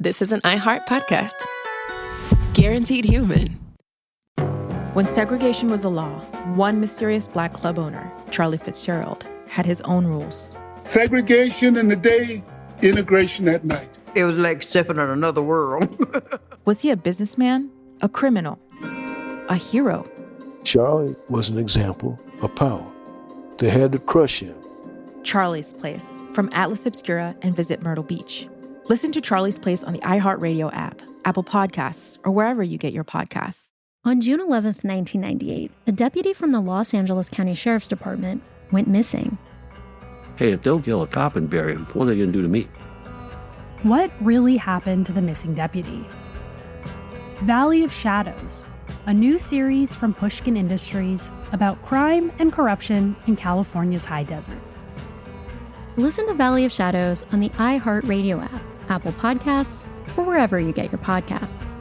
This is an iHeart podcast. Guaranteed human. When segregation was a law, one mysterious black club owner, Charlie Fitzgerald, had his own rules. Segregation in the day, integration at night. It was like stepping on another world. Was he a businessman, a criminal, a hero? Charlie was an example of power. They had to crush him. Charlie's Place, from Atlas Obscura and Visit Myrtle Beach. Listen to Charlie's Place on the iHeartRadio app, Apple Podcasts, or wherever you get your podcasts. On June 11th, 1998, a deputy from the Los Angeles County Sheriff's Department went missing. Hey, if they'll kill a cop and bury him, what are they going to do to me? What really happened to the missing deputy? Valley of Shadows, a new series from Pushkin Industries about crime and corruption in California's high desert. Listen to Valley of Shadows on the iHeartRadio app, Apple Podcasts, or wherever you get your podcasts.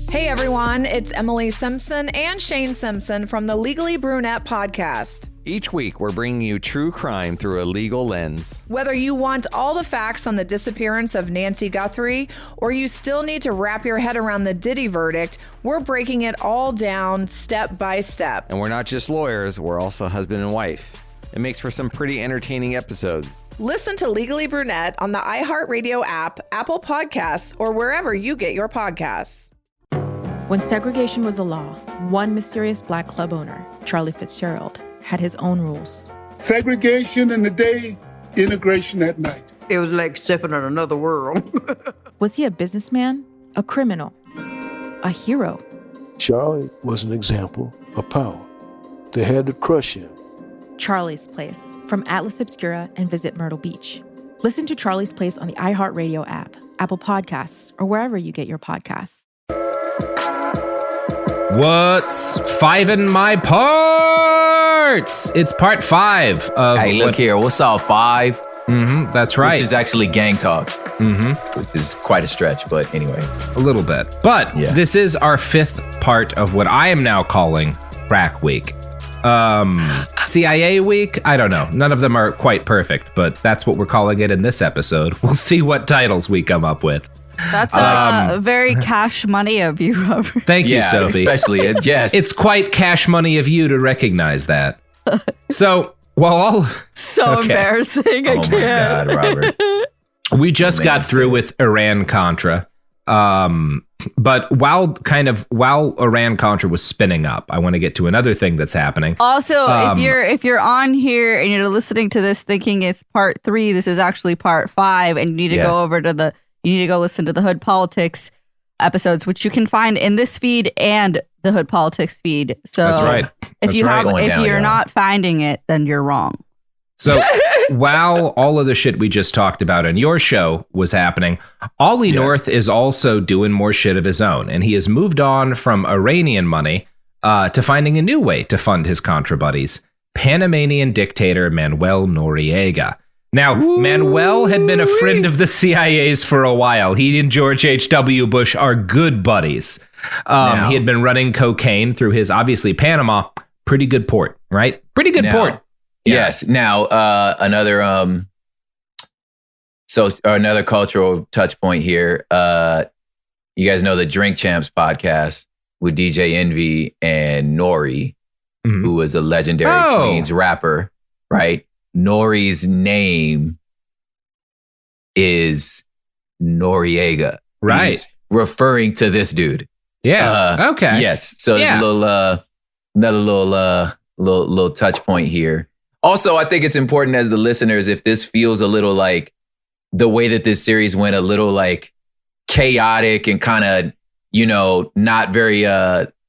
Hey everyone, it's Emily Simpson and Shane Simpson from the Legally Brunette podcast. Each week, we're bringing you true crime through a legal lens. Whether you want all the facts on the disappearance of Nancy Guthrie, or you still need to wrap your head around the Diddy verdict, we're breaking it all down step by step. And we're not just lawyers, we're also husband and wife. It makes for some pretty entertaining episodes. Listen to Legally Brunette on the iHeartRadio app, Apple Podcasts, or wherever you get your podcasts. When segregation was a law, one mysterious black club owner, Charlie Fitzgerald, had his own rules. Segregation in the day, integration at night. It was like stepping on another world. Was he a businessman, a criminal, a hero? Charlie was an example of power. They had to crush him. Charlie's Place, from Atlas Obscura and Visit Myrtle Beach. Listen to Charlie's Place on the iHeartRadio app, Apple Podcasts, or wherever you get your podcasts. What's five in my parts? It's part 5 of. Hey, look here. What's all 5? Mm-hmm, that's right. Which is actually gang talk. Mm-hmm. Which is quite a stretch, but anyway. A little bit. But yeah. This is our 5th part of what I am now calling Crack Week. CIA Week? I don't know. None of them are quite perfect, but that's what we're calling it in this episode. We'll see what titles we come up with. That's very cash money of you, Robert. Thank you, Sophie. Especially, yes. It's quite cash money of you to recognize that. So, while all... embarrassing, I can't. My God, Robert. We just got through with Iran-Contra. But while Iran-Contra was spinning up, I want to get to another thing that's happening. Also, if you're on here and you're listening to this thinking it's part 3, this is actually part 5, and you need to go over to you need to go listen to the Hood Politics episodes, which you can find in this feed and the Hood Politics feed. So that's right. If you're not finding it, then you're wrong. So while all of the shit we just talked about on your show was happening, Ollie North is also doing more shit of his own. And he has moved on from Iranian money to finding a new way to fund his Contra buddies, Panamanian dictator Manuel Noriega. Now, Manuel had been a friend of the CIA's for a while. He and George H.W. Bush are good buddies. He had been running cocaine through his, obviously, Panama. Pretty good port, right? Pretty good port. Yeah. Yes. Now, another cultural touch point here. You guys know the Drink Champs podcast with DJ Envy and Nori, who was a legendary Queens rapper, right? Nori's name is Noriega. Right. He's referring to this dude. Yeah. Okay. Yes. So there's a another little touch point here. Also, I think it's important as the listeners, if this feels a little like the way that this series went, a little like chaotic and kind of, not very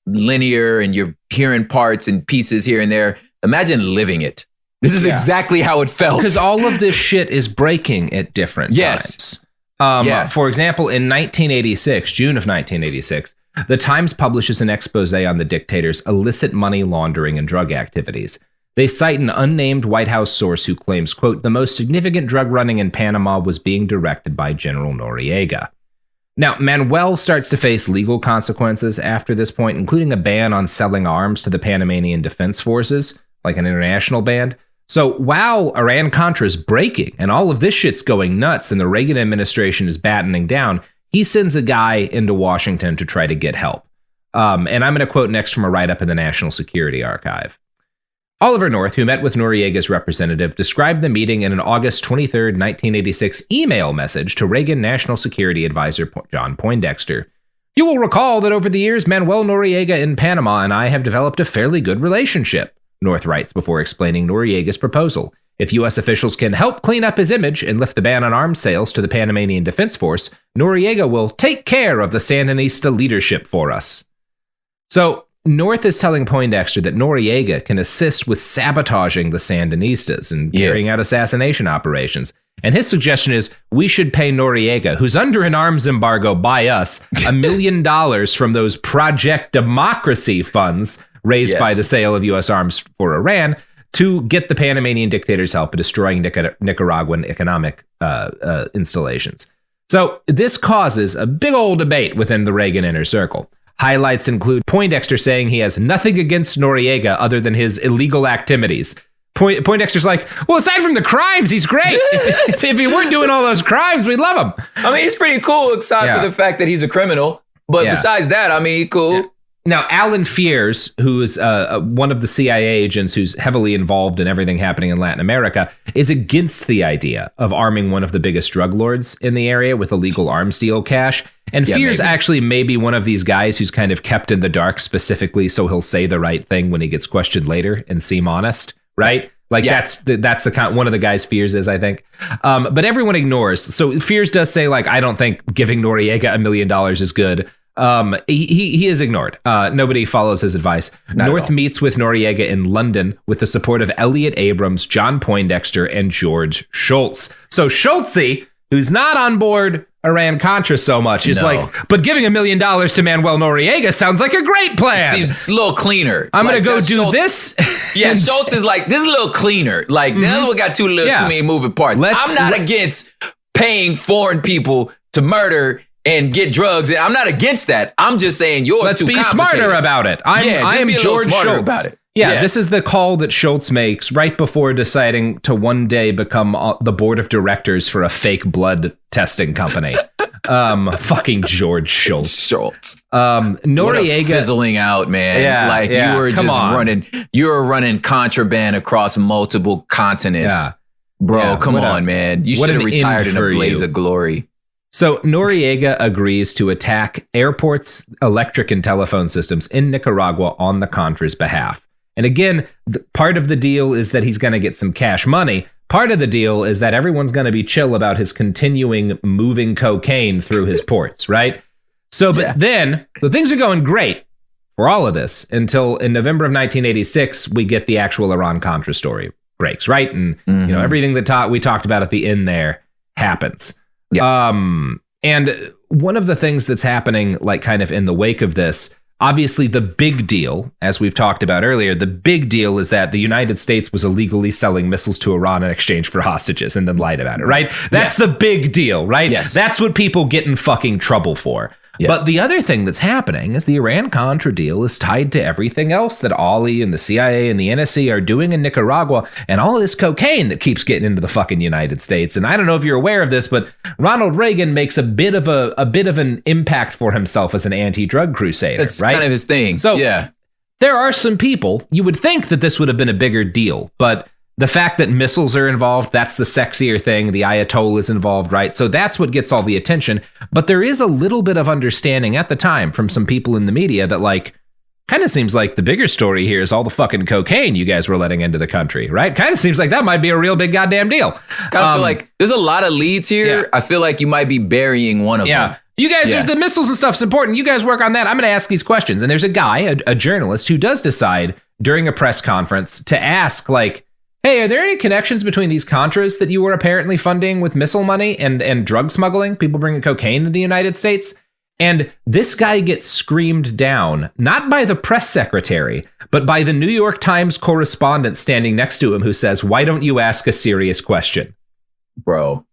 linear, and you're hearing parts and pieces here and there. Imagine living it. This is exactly how it felt. Because all of this shit is breaking at different times. For example, in 1986, June of 1986, the Times publishes an expose on the dictator's illicit money laundering and drug activities. They cite an unnamed White House source who claims, quote, the most significant drug running in Panama was being directed by General Noriega. Now, Manuel starts to face legal consequences after this point, including a ban on selling arms to the Panamanian Defense Forces, like an international ban. So while Iran-Contra's breaking and all of this shit's going nuts and the Reagan administration is battening down, he sends a guy into Washington to try to get help. And I'm going to quote next from a write-up in the National Security Archive. Oliver North, who met with Noriega's representative, described the meeting in an August 23, 1986 email message to Reagan National Security Advisor John Poindexter. You will recall that over the years, Manuel Noriega in Panama and I have developed a fairly good relationship, North writes before explaining Noriega's proposal. If U.S. officials can help clean up his image and lift the ban on arms sales to the Panamanian Defense Force, Noriega will take care of the Sandinista leadership for us. So, North is telling Poindexter that Noriega can assist with sabotaging the Sandinistas and carrying out assassination operations. And his suggestion is we should pay Noriega, who's under an arms embargo by us, $1 million from those Project Democracy funds raised by the sale of U.S. arms for Iran to get the Panamanian dictator's help in destroying Nicaraguan economic installations. So this causes a big old debate within the Reagan inner circle. Highlights include Poindexter saying he has nothing against Noriega other than his illegal activities. Poindexter's like, well, aside from the crimes, he's great. if he weren't doing all those crimes, we'd love him. I mean, he's pretty cool, except for the fact that he's a criminal. But besides that, I mean, he's cool. Yeah. Now, Alan Fears, who is one of the CIA agents who's heavily involved in everything happening in Latin America, is against the idea of arming one of the biggest drug lords in the area with illegal arms deal cash. And Fears actually may be one of these guys who's kind of kept in the dark specifically so he'll say the right thing when he gets questioned later and seem honest, right? Like that's the kind one of the guys Fears is, I think. But everyone ignores. So Fears does say, like, I don't think giving Noriega $1 million is good. He is ignored. Nobody follows his advice. North meets with Noriega in London with the support of Elliot Abrams, John Poindexter, and George Shultz. So Schultzy, who's not on board Iran-Contra so much, is like, but giving $1 million to Manuel Noriega sounds like a great plan. It seems a little cleaner. I'm going to go do this. Yeah, Schultz is like, this is a little cleaner. Like, this one got too many moving parts. I'm not against paying foreign people to murder and get drugs. I'm not against that. I'm just saying yours too complicated. Let's be smarter about it. I am George Shultz. About it. Yeah, this is the call that Schultz makes right before deciding to one day become the board of directors for a fake blood testing company. Fucking George Shultz. Noriega fizzling out, man. You were just you were running contraband across multiple continents. Yeah. Bro, come on, man. You should have retired in a blaze of glory. So Noriega agrees to attack airports, electric and telephone systems in Nicaragua on the Contras' behalf. And again, part of the deal is that he's going to get some cash money. Part of the deal is that everyone's going to be chill about his continuing moving cocaine through his ports, right? So things are going great for all of this until in November of 1986, we get the actual Iran-Contra story breaks, right? And you know everything that we talked about at the end there happens. Yeah. And one of the things that's happening, like kind of in the wake of this, obviously the big deal, as we've talked about earlier, the big deal is that the United States was illegally selling missiles to Iran in exchange for hostages and then lied about it, right? That's the big deal, right? Yes. That's what people get in fucking trouble for. Yes. But the other thing that's happening is the Iran-Contra deal is tied to everything else that Ollie and the CIA and the NSC are doing in Nicaragua and all this cocaine that keeps getting into the fucking United States. And I don't know if you're aware of this, but Ronald Reagan makes a bit of an impact for himself as an anti-drug crusader. That's right? kind of his thing. So there are some people, you would think that this would have been a bigger deal, but the fact that missiles are involved, that's the sexier thing. The Ayatollah is involved, right? So that's what gets all the attention. But there is a little bit of understanding at the time from some people in the media that, like, kind of seems like the bigger story here is all the fucking cocaine you guys were letting into the country, right? Kind of seems like that might be a real big goddamn deal. Kind of feel like there's a lot of leads here. Yeah. I feel like you might be burying one of them. You guys, the missiles and stuff's important. You guys work on that. I'm going to ask these questions. And there's a guy, a journalist, who does decide during a press conference to ask, like, hey, are there any connections between these Contras that you were apparently funding with missile money and drug smuggling, people bringing cocaine to the United States? And this guy gets screamed down, not by the press secretary, but by the New York Times correspondent standing next to him who says, why don't you ask a serious question? Bro,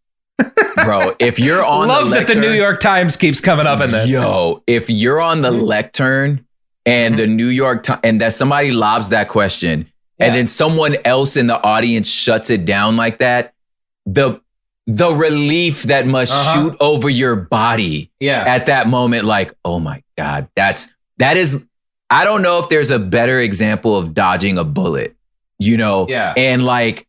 if you're on the lectern... Love that the New York Times keeps coming up in this. Yo, if you're on the lectern and the New York Times, and that somebody lobs that question, and then someone else in the audience shuts it down like that, the relief that must shoot over your body at that moment, like, oh my God, that is, I don't know if there's a better example of dodging a bullet, you know? Yeah. And like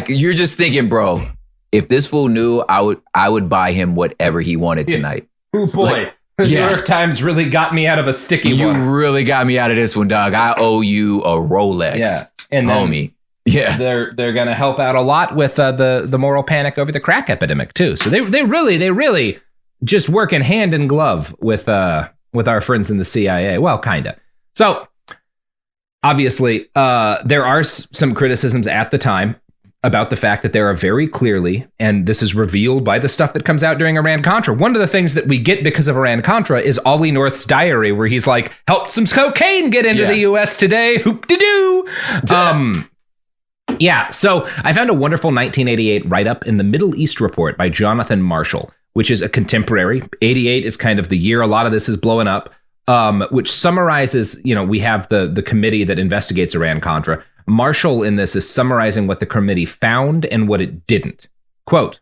you're just thinking, bro, if this fool knew, I would buy him whatever he wanted tonight. Oh boy. The New York Times really got me out of a sticky one. You really got me out of this one, dog. I owe you a Rolex. Yeah. And then, homie. Yeah. They're going to help out a lot with the moral panic over the crack epidemic too. So they really just working hand in glove with our friends in the CIA. Well, kind of. So obviously, there are some criticisms at the time about the fact that there are very clearly, and this is revealed by the stuff that comes out during Iran-Contra. One of the things that we get because of Iran-Contra is Ollie North's diary, where he's like, helped some cocaine get into the U.S. today. Hoop-de-doo. So I found a wonderful 1988 write-up in the Middle East Report by Jonathan Marshall, which is a contemporary. 88 is kind of the year a lot of this is blowing up, which summarizes, we have the committee that investigates Iran-Contra. Marshall in this is summarizing what the committee found and what it didn't. Quote,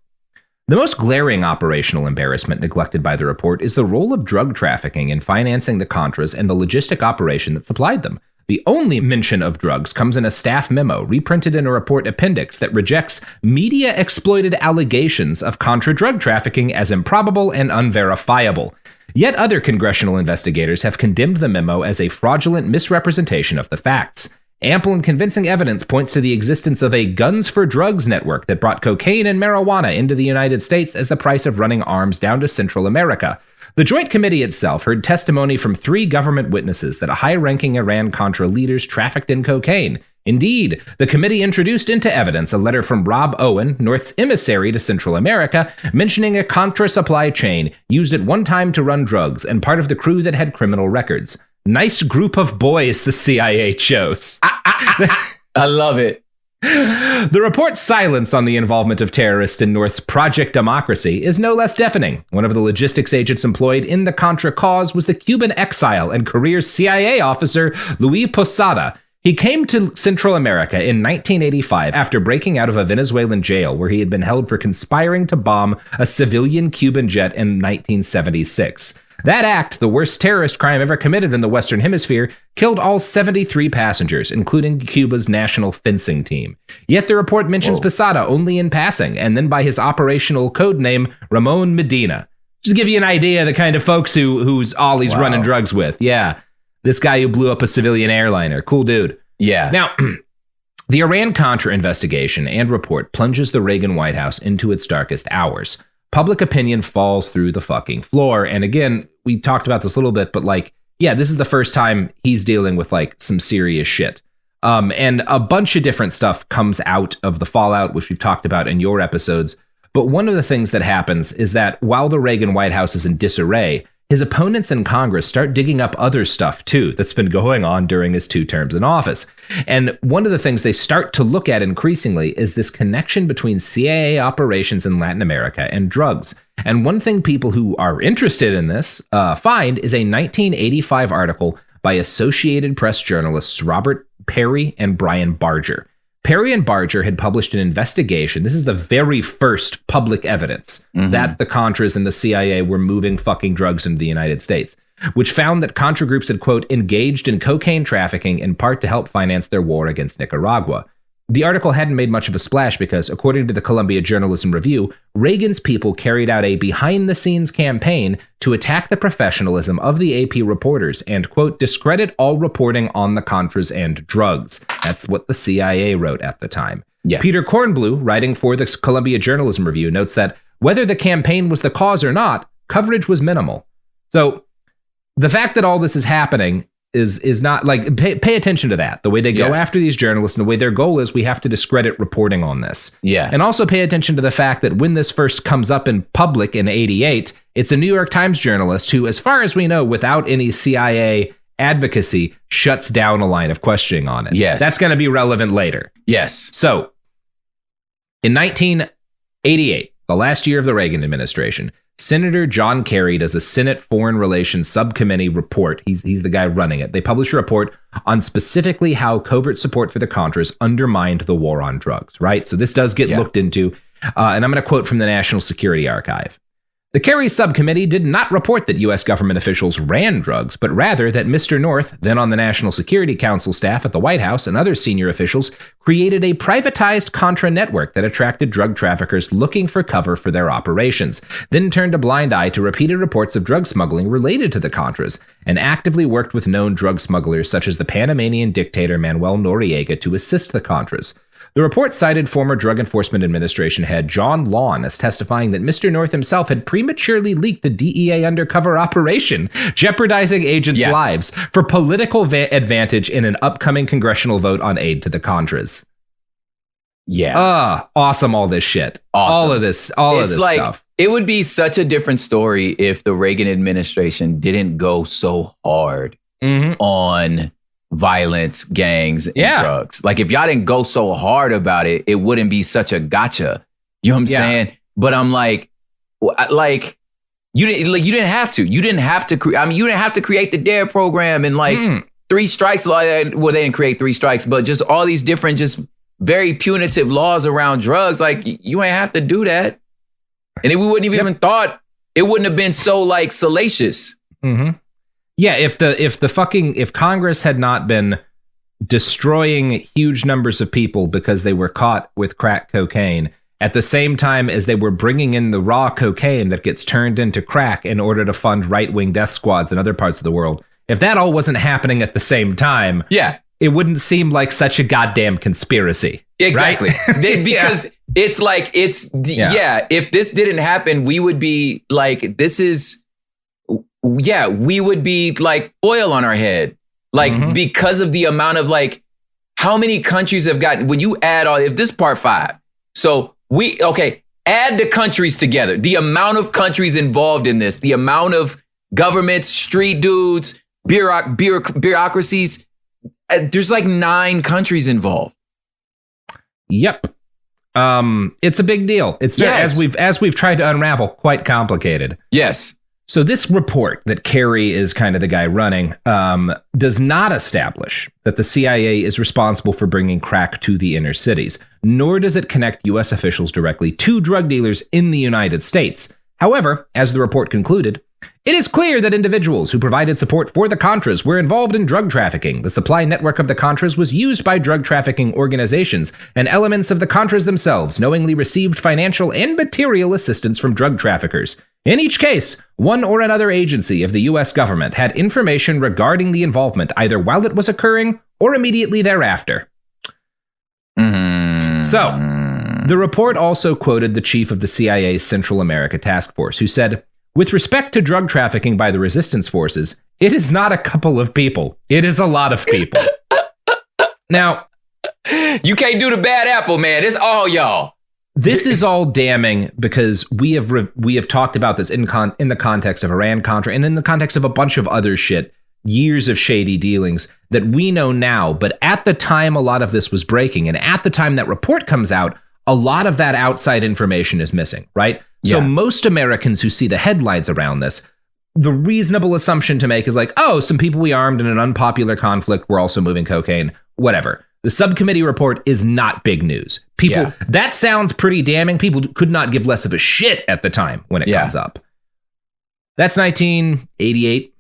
the most glaring operational embarrassment neglected by the report is the role of drug trafficking in financing the Contras and the logistic operation that supplied them. The only mention of drugs comes in a staff memo reprinted in a report appendix that rejects media-exploited allegations of Contra drug trafficking as improbable and unverifiable. Yet other congressional investigators have condemned the memo as a fraudulent misrepresentation of the facts. Ample and convincing evidence points to the existence of a guns for drugs network that brought cocaine and marijuana into the United States as the price of running arms down to Central America. The Joint Committee itself heard testimony from 3 government witnesses that a high-ranking Iran-Contra leaders trafficked in cocaine. Indeed, the committee introduced into evidence a letter from Rob Owen, North's emissary to Central America, mentioning a Contra supply chain used at one time to run drugs and part of the crew that had criminal records. Nice group of boys the CIA chose. I love it. The report's silence on the involvement of terrorists in North's Project Democracy is no less deafening. One of the logistics agents employed in the Contra cause was the Cuban exile and career CIA officer Luis Posada. He came to Central America in 1985 after breaking out of a Venezuelan jail where he had been held for conspiring to bomb a civilian Cuban jet in 1976. That act, the worst terrorist crime ever committed in the Western Hemisphere, killed all 73 passengers, including Cuba's national fencing team. Yet the report mentions Posada only in passing, and then by his operational code name, Ramon Medina. Just to give you an idea of the kind of folks who's Ollie's running drugs with. Yeah, this guy who blew up a civilian airliner. Cool dude. Yeah. Now, the Iran-Contra investigation and report plunges the Reagan White House into its darkest hours. Public opinion falls through the fucking floor. And again, we talked about this a little bit, but this is the first time he's dealing with some serious shit. And a bunch of different stuff comes out of the fallout, which we've talked about in your episodes. But one of the things that happens is that while the Reagan White House is in disarray, his opponents in Congress start digging up other stuff, too, that's been going on during his 2 terms in office. And one of the things they start to look at increasingly is this connection between CIA operations in Latin America and drugs. And one thing people who are interested in this find is a 1985 article by Associated Press journalists Robert Perry and Brian Barger. Perry and Barger had published an investigation. This is the very first public evidence that the Contras and the CIA were moving fucking drugs into the United States, which found that Contra groups had, quote, engaged in cocaine trafficking in part to help finance their war against Nicaragua. The article hadn't made much of a splash because, according to the Columbia Journalism Review, Reagan's people carried out a behind-the-scenes campaign to attack the professionalism of the AP reporters and, quote, discredit all reporting on the Contras and drugs. That's what the CIA wrote at the time. Yeah. Peter Kornblue, writing for the Columbia Journalism Review, notes that whether the campaign was the cause or not, coverage was minimal. So the fact that all this is happening is not pay attention to that. The way they go after these journalists and the way their goal is, we have to discredit reporting on this. Yeah. And also pay attention to the fact that when this first comes up in public in 88, it's a New York Times journalist who, as far as we know, without any CIA advocacy, shuts down a line of questioning on it. Yes. That's going to be relevant later. Yes. So in 1988, the last year of the Reagan administration, Senator John Kerry does a Senate Foreign Relations Subcommittee report. He's the guy running it. They publish a report on specifically how covert support for the Contras undermined the war on drugs, right? So this does get looked into, and I'm going to quote from the National Security Archive. The Kerry subcommittee did not report that U.S. government officials ran drugs, but rather that Mr. North, then on the National Security Council staff at the White House, and other senior officials created a privatized Contra network that attracted drug traffickers looking for cover for their operations, then turned a blind eye to repeated reports of drug smuggling related to the Contras, and actively worked with known drug smugglers such as the Panamanian dictator Manuel Noriega to assist the Contras. The report cited former Drug Enforcement Administration head John Lawn as testifying that Mr. North himself had prematurely leaked the DEA undercover operation, jeopardizing agents' lives for political advantage in an upcoming congressional vote on aid to the Contras. Awesome, all this shit. Awesome. All of this stuff. It would be such a different story if the Reagan administration didn't go so hard on violence, gangs, and drugs. Like, if y'all didn't go so hard about it, it wouldn't be such a gotcha. You know what I'm saying? But I'm like you didn't have to. You didn't have to. You didn't have to create the DARE program and 3 strikes. Well, they didn't create 3 strikes, but just all these different, just very punitive laws around drugs. Like, you ain't have to do that. And we wouldn't have even thought, it wouldn't have been so salacious. Mm-hmm. Yeah, if Congress had not been destroying huge numbers of people because they were caught with crack cocaine at the same time as they were bringing in the raw cocaine that gets turned into crack in order to fund right-wing death squads in other parts of the world, if that all wasn't happening at the same time, it wouldn't seem like such a goddamn conspiracy. Exactly. Right? Because if this didn't happen, we would be like, we would be like oil on our head. Like, because of the amount of how many countries have gotten, when you add if this part 5, so add the countries together, the amount of countries involved in this, the amount of governments, street dudes, bureaucracies, there's 9 countries involved. Yep. It's a big deal. It's very, as we've tried to unravel, quite complicated. Yes. So this report that Kerry is kind of the guy running does not establish that the CIA is responsible for bringing crack to the inner cities, nor does it connect U.S. officials directly to drug dealers in the United States. However, as the report concluded, it is clear that individuals who provided support for the Contras were involved in drug trafficking. The supply network of the Contras was used by drug trafficking organizations, and elements of the Contras themselves knowingly received financial and material assistance from drug traffickers. In each case, one or another agency of the U.S. government had information regarding the involvement either while it was occurring or immediately thereafter. So, the report also quoted the chief of the CIA's Central America Task Force, who said, "With respect to drug trafficking by the resistance forces, it is not a couple of people. It is a lot of people." Now, you can't do the bad apple, man. It's all y'all. This is all damning because we have talked about this in the context of Iran-Contra and in the context of a bunch of other shit, years of shady dealings that we know now. But at the time a lot of this was breaking, and at the time that report comes out, a lot of that outside information is missing, right? Yeah. So most Americans who see the headlines around this, the reasonable assumption to make is some people we armed in an unpopular conflict were also moving cocaine, whatever. The subcommittee report is not big news. That sounds pretty damning. People could not give less of a shit at the time when it comes up. That's 1988.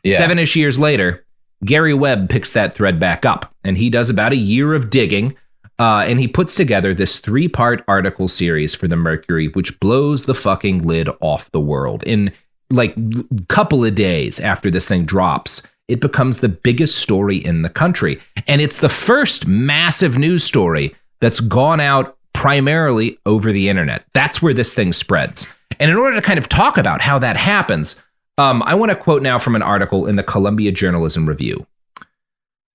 7-ish years later, Gary Webb picks that thread back up, and he does about a year of digging, and he puts together this 3-part article series for the Mercury, which blows the fucking lid off the world. In a couple of days after this thing drops, it becomes the biggest story in the country. And it's the first massive news story that's gone out primarily over the internet. That's where this thing spreads. And in order to kind of talk about how that happens, I want to quote now from an article in the Columbia Journalism Review.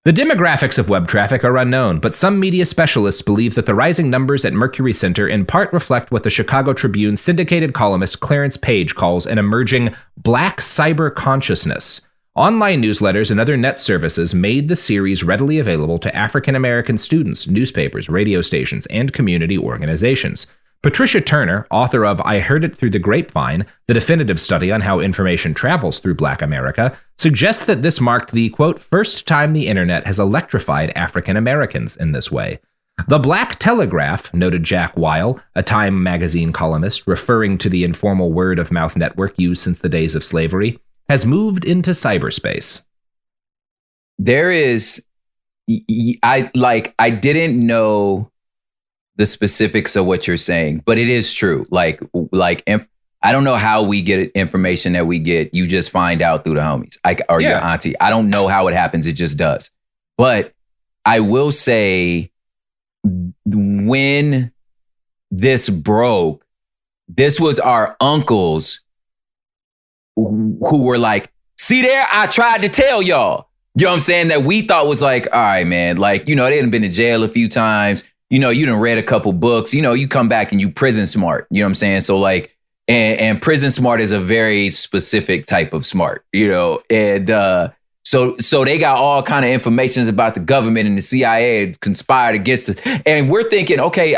"The demographics of web traffic are unknown, but some media specialists believe that the rising numbers at Mercury Center in part reflect what the Chicago Tribune syndicated columnist Clarence Page calls an emerging black cyber consciousness. Online newsletters and other net services made the series readily available to African American students, newspapers, radio stations, and community organizations. Patricia Turner, author of I Heard It Through the Grapevine, the definitive study on how information travels through Black America, suggests that this marked the, quote, first time the internet has electrified African Americans in this way. The Black Telegraph, noted Jack Weil, a Time magazine columnist, referring to the informal word-of-mouth network used since the days of slavery, has moved into cyberspace. There is, I didn't know the specifics of what you're saying, but it is true. I don't know how we get information that we get. You just find out through the homies or your auntie. I don't know how it happens. It just does. But I will say, when this broke, this was our uncles who were like, see there, I tried to tell y'all. You know what I'm saying? That we thought was like, all right, man, like, you know, they done been to jail a few times. You know, you done read a couple books, you know, you come back and you prison smart, you know what I'm saying? So like, and prison smart is a very specific type of smart, you know? And so they got all kind of informations about the government and the CIA conspired against us. And we're thinking, okay,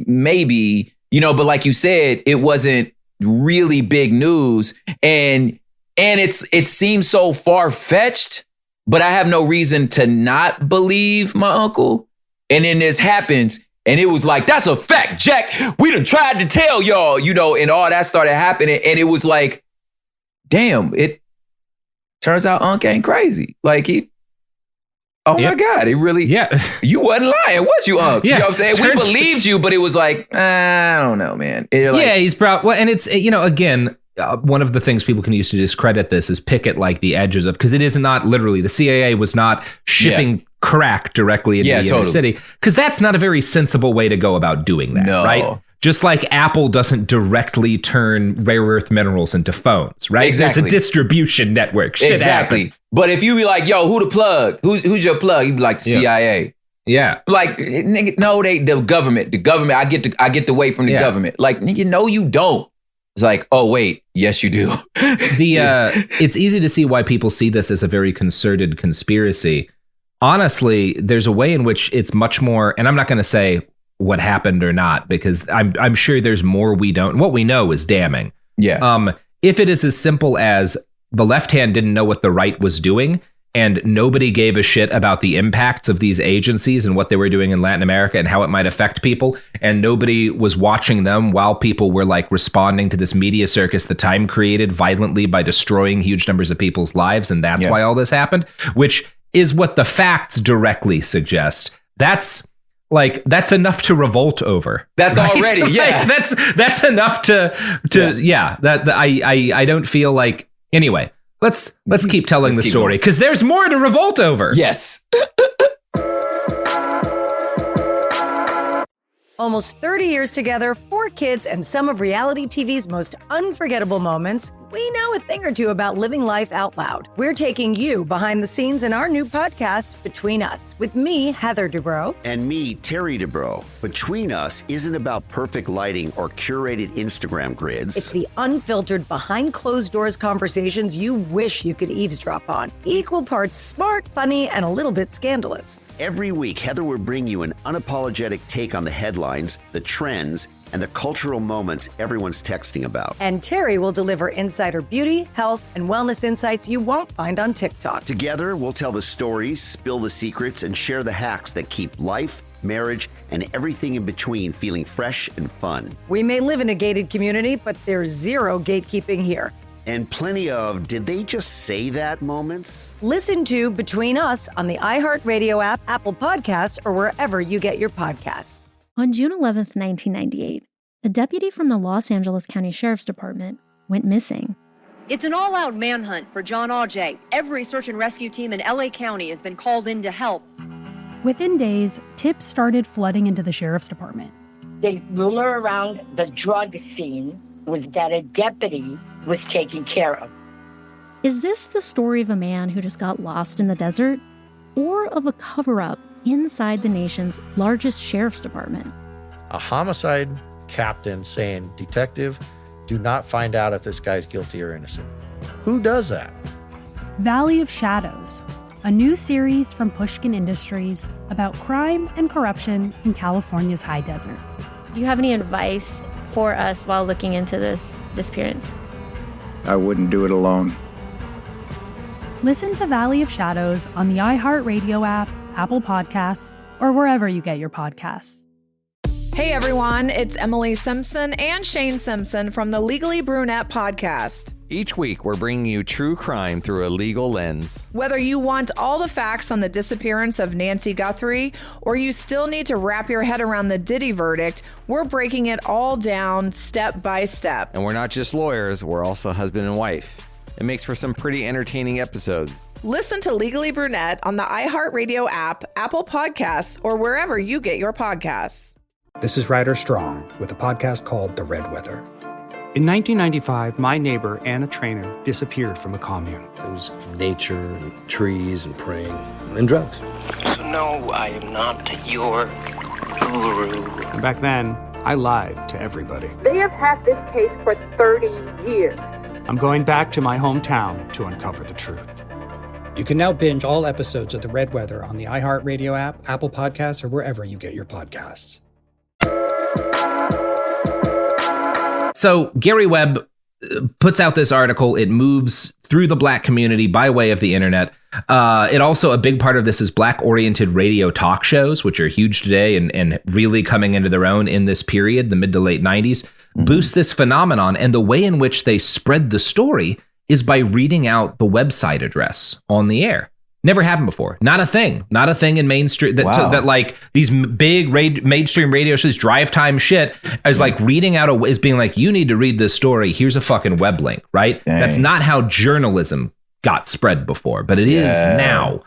maybe, you know, but like you said, it wasn't really big news. And it seems so far-fetched, but I have no reason to not believe my uncle. And then this happens, and it was like, that's a fact, Jack. We done tried to tell y'all, you know, and all that started happening. And it was like, damn, it turns out Unc ain't crazy. Like my God, it really, you wasn't lying, was you, Unc? Yeah. You know what I'm saying? We believed you, but it was like, I don't know, man. He's proud. Well, and it's, you know, again, one of the things people can use to discredit this is pick at like the edges of, because it is not literally, the CIA was not shipping crack directly into the inner city, because that's not a very sensible way to go about doing that, right? Just like Apple doesn't directly turn rare earth minerals into phones, right? Exactly. There's a distribution network. Shit happens. But if you be like, yo, who the plug? Who's your plug? You be like, the CIA. Yeah. Like, nigga, no, the government. I get the weight from the government. Like, nigga, no, you don't. It's like, oh, wait, yes, you do. It's easy to see why people see this as a very concerted conspiracy. Honestly, there's a way in which it's much more, and I'm not going to say what happened or not, because I'm sure there's more we don't. What we know is damning. Yeah. If it is as simple as the left hand didn't know what the right was doing, and nobody gave a shit about the impacts of these agencies and what they were doing in Latin America and how it might affect people, and nobody was watching them while people were like responding to this media circus the Time created violently by destroying huge numbers of people's lives, and that's why all this happened, which is what the facts directly suggest. That's enough to revolt over. That's right? Already, like, that's enough to I don't feel like, anyway. Let's keep telling the story, because there's more to revolt over. Yes. Almost 30 years together, 4 kids, and some of reality TV's most unforgettable moments, we know a thing or two about living life out loud. We're taking you behind the scenes in our new podcast, Between Us, with me, Heather Dubrow. And me, Terry Dubrow. Between Us isn't about perfect lighting or curated Instagram grids. It's the unfiltered, behind-closed-doors conversations you wish you could eavesdrop on. Equal parts smart, funny, and a little bit scandalous. Every week, Heather will bring you an unapologetic take on the headlines, the trends, and the cultural moments everyone's texting about. And Terry will deliver insider beauty, health, and wellness insights you won't find on TikTok. Together, we'll tell the stories, spill the secrets, and share the hacks that keep life, marriage, and everything in between feeling fresh and fun. We may live in a gated community, but there's zero gatekeeping here. And plenty of did they just say that moments? Listen to Between Us on the iHeartRadio app, Apple Podcasts, or wherever you get your podcasts. On June 11th, 1998, a deputy from the Los Angeles County Sheriff's Department went missing. It's an all-out manhunt for John Auger. Every search and rescue team in LA County has been called in to help. Within days, tips started flooding into the Sheriff's Department. The rumor around the drug scene was that a deputy was taken care of. Is this the story of a man who just got lost in the desert? Or of a cover-up inside the nation's largest sheriff's department? A homicide captain saying, "Detective, do not find out if this guy's guilty or innocent." Who does that? Valley of Shadows, a new series from Pushkin Industries about crime and corruption in California's high desert. Do you have any advice for us while looking into this disappearance? I wouldn't do it alone. Listen to Valley of Shadows on the iHeartRadio app, Apple Podcasts, or wherever you get your podcasts. Hey everyone, it's Emily Simpson and Shane Simpson from the Legally Brunette podcast. Each week, we're bringing you true crime through a legal lens. Whether you want all the facts on the disappearance of Nancy Guthrie or you still need to wrap your head around the Diddy verdict, we're breaking it all down step by step. And we're not just lawyers, we're also husband and wife. It makes for some pretty entertaining episodes. Listen to Legally Brunette on the iHeartRadio app, Apple Podcasts, or wherever you get your podcasts. This is Ryder Strong with a podcast called The Red Weather. In 1995, my neighbor, Anna Trainer, disappeared from a commune. It was nature and trees and praying and drugs. So no, I am not your guru. And back then, I lied to everybody. They have had this case for 30 years. I'm going back to my hometown to uncover the truth. You can now binge all episodes of The Red Weather on the iHeartRadio app, Apple Podcasts, or wherever you get your podcasts. So Gary Webb puts out this article. It moves through the Black community by way of the internet. It also, a big part of this is Black-oriented radio talk shows, which are huge today and really coming into their own in this period, the mid to late 90s, boost this phenomenon. And the way in which they spread the story is by reading out the website address on the air. Never happened before. Not a thing in mainstream that like these big mainstream radio shows, drive time shit is like reading out is being like, you need to read this story. Here's a fucking web link, right? Dang. That's not how journalism got spread before, but it is now.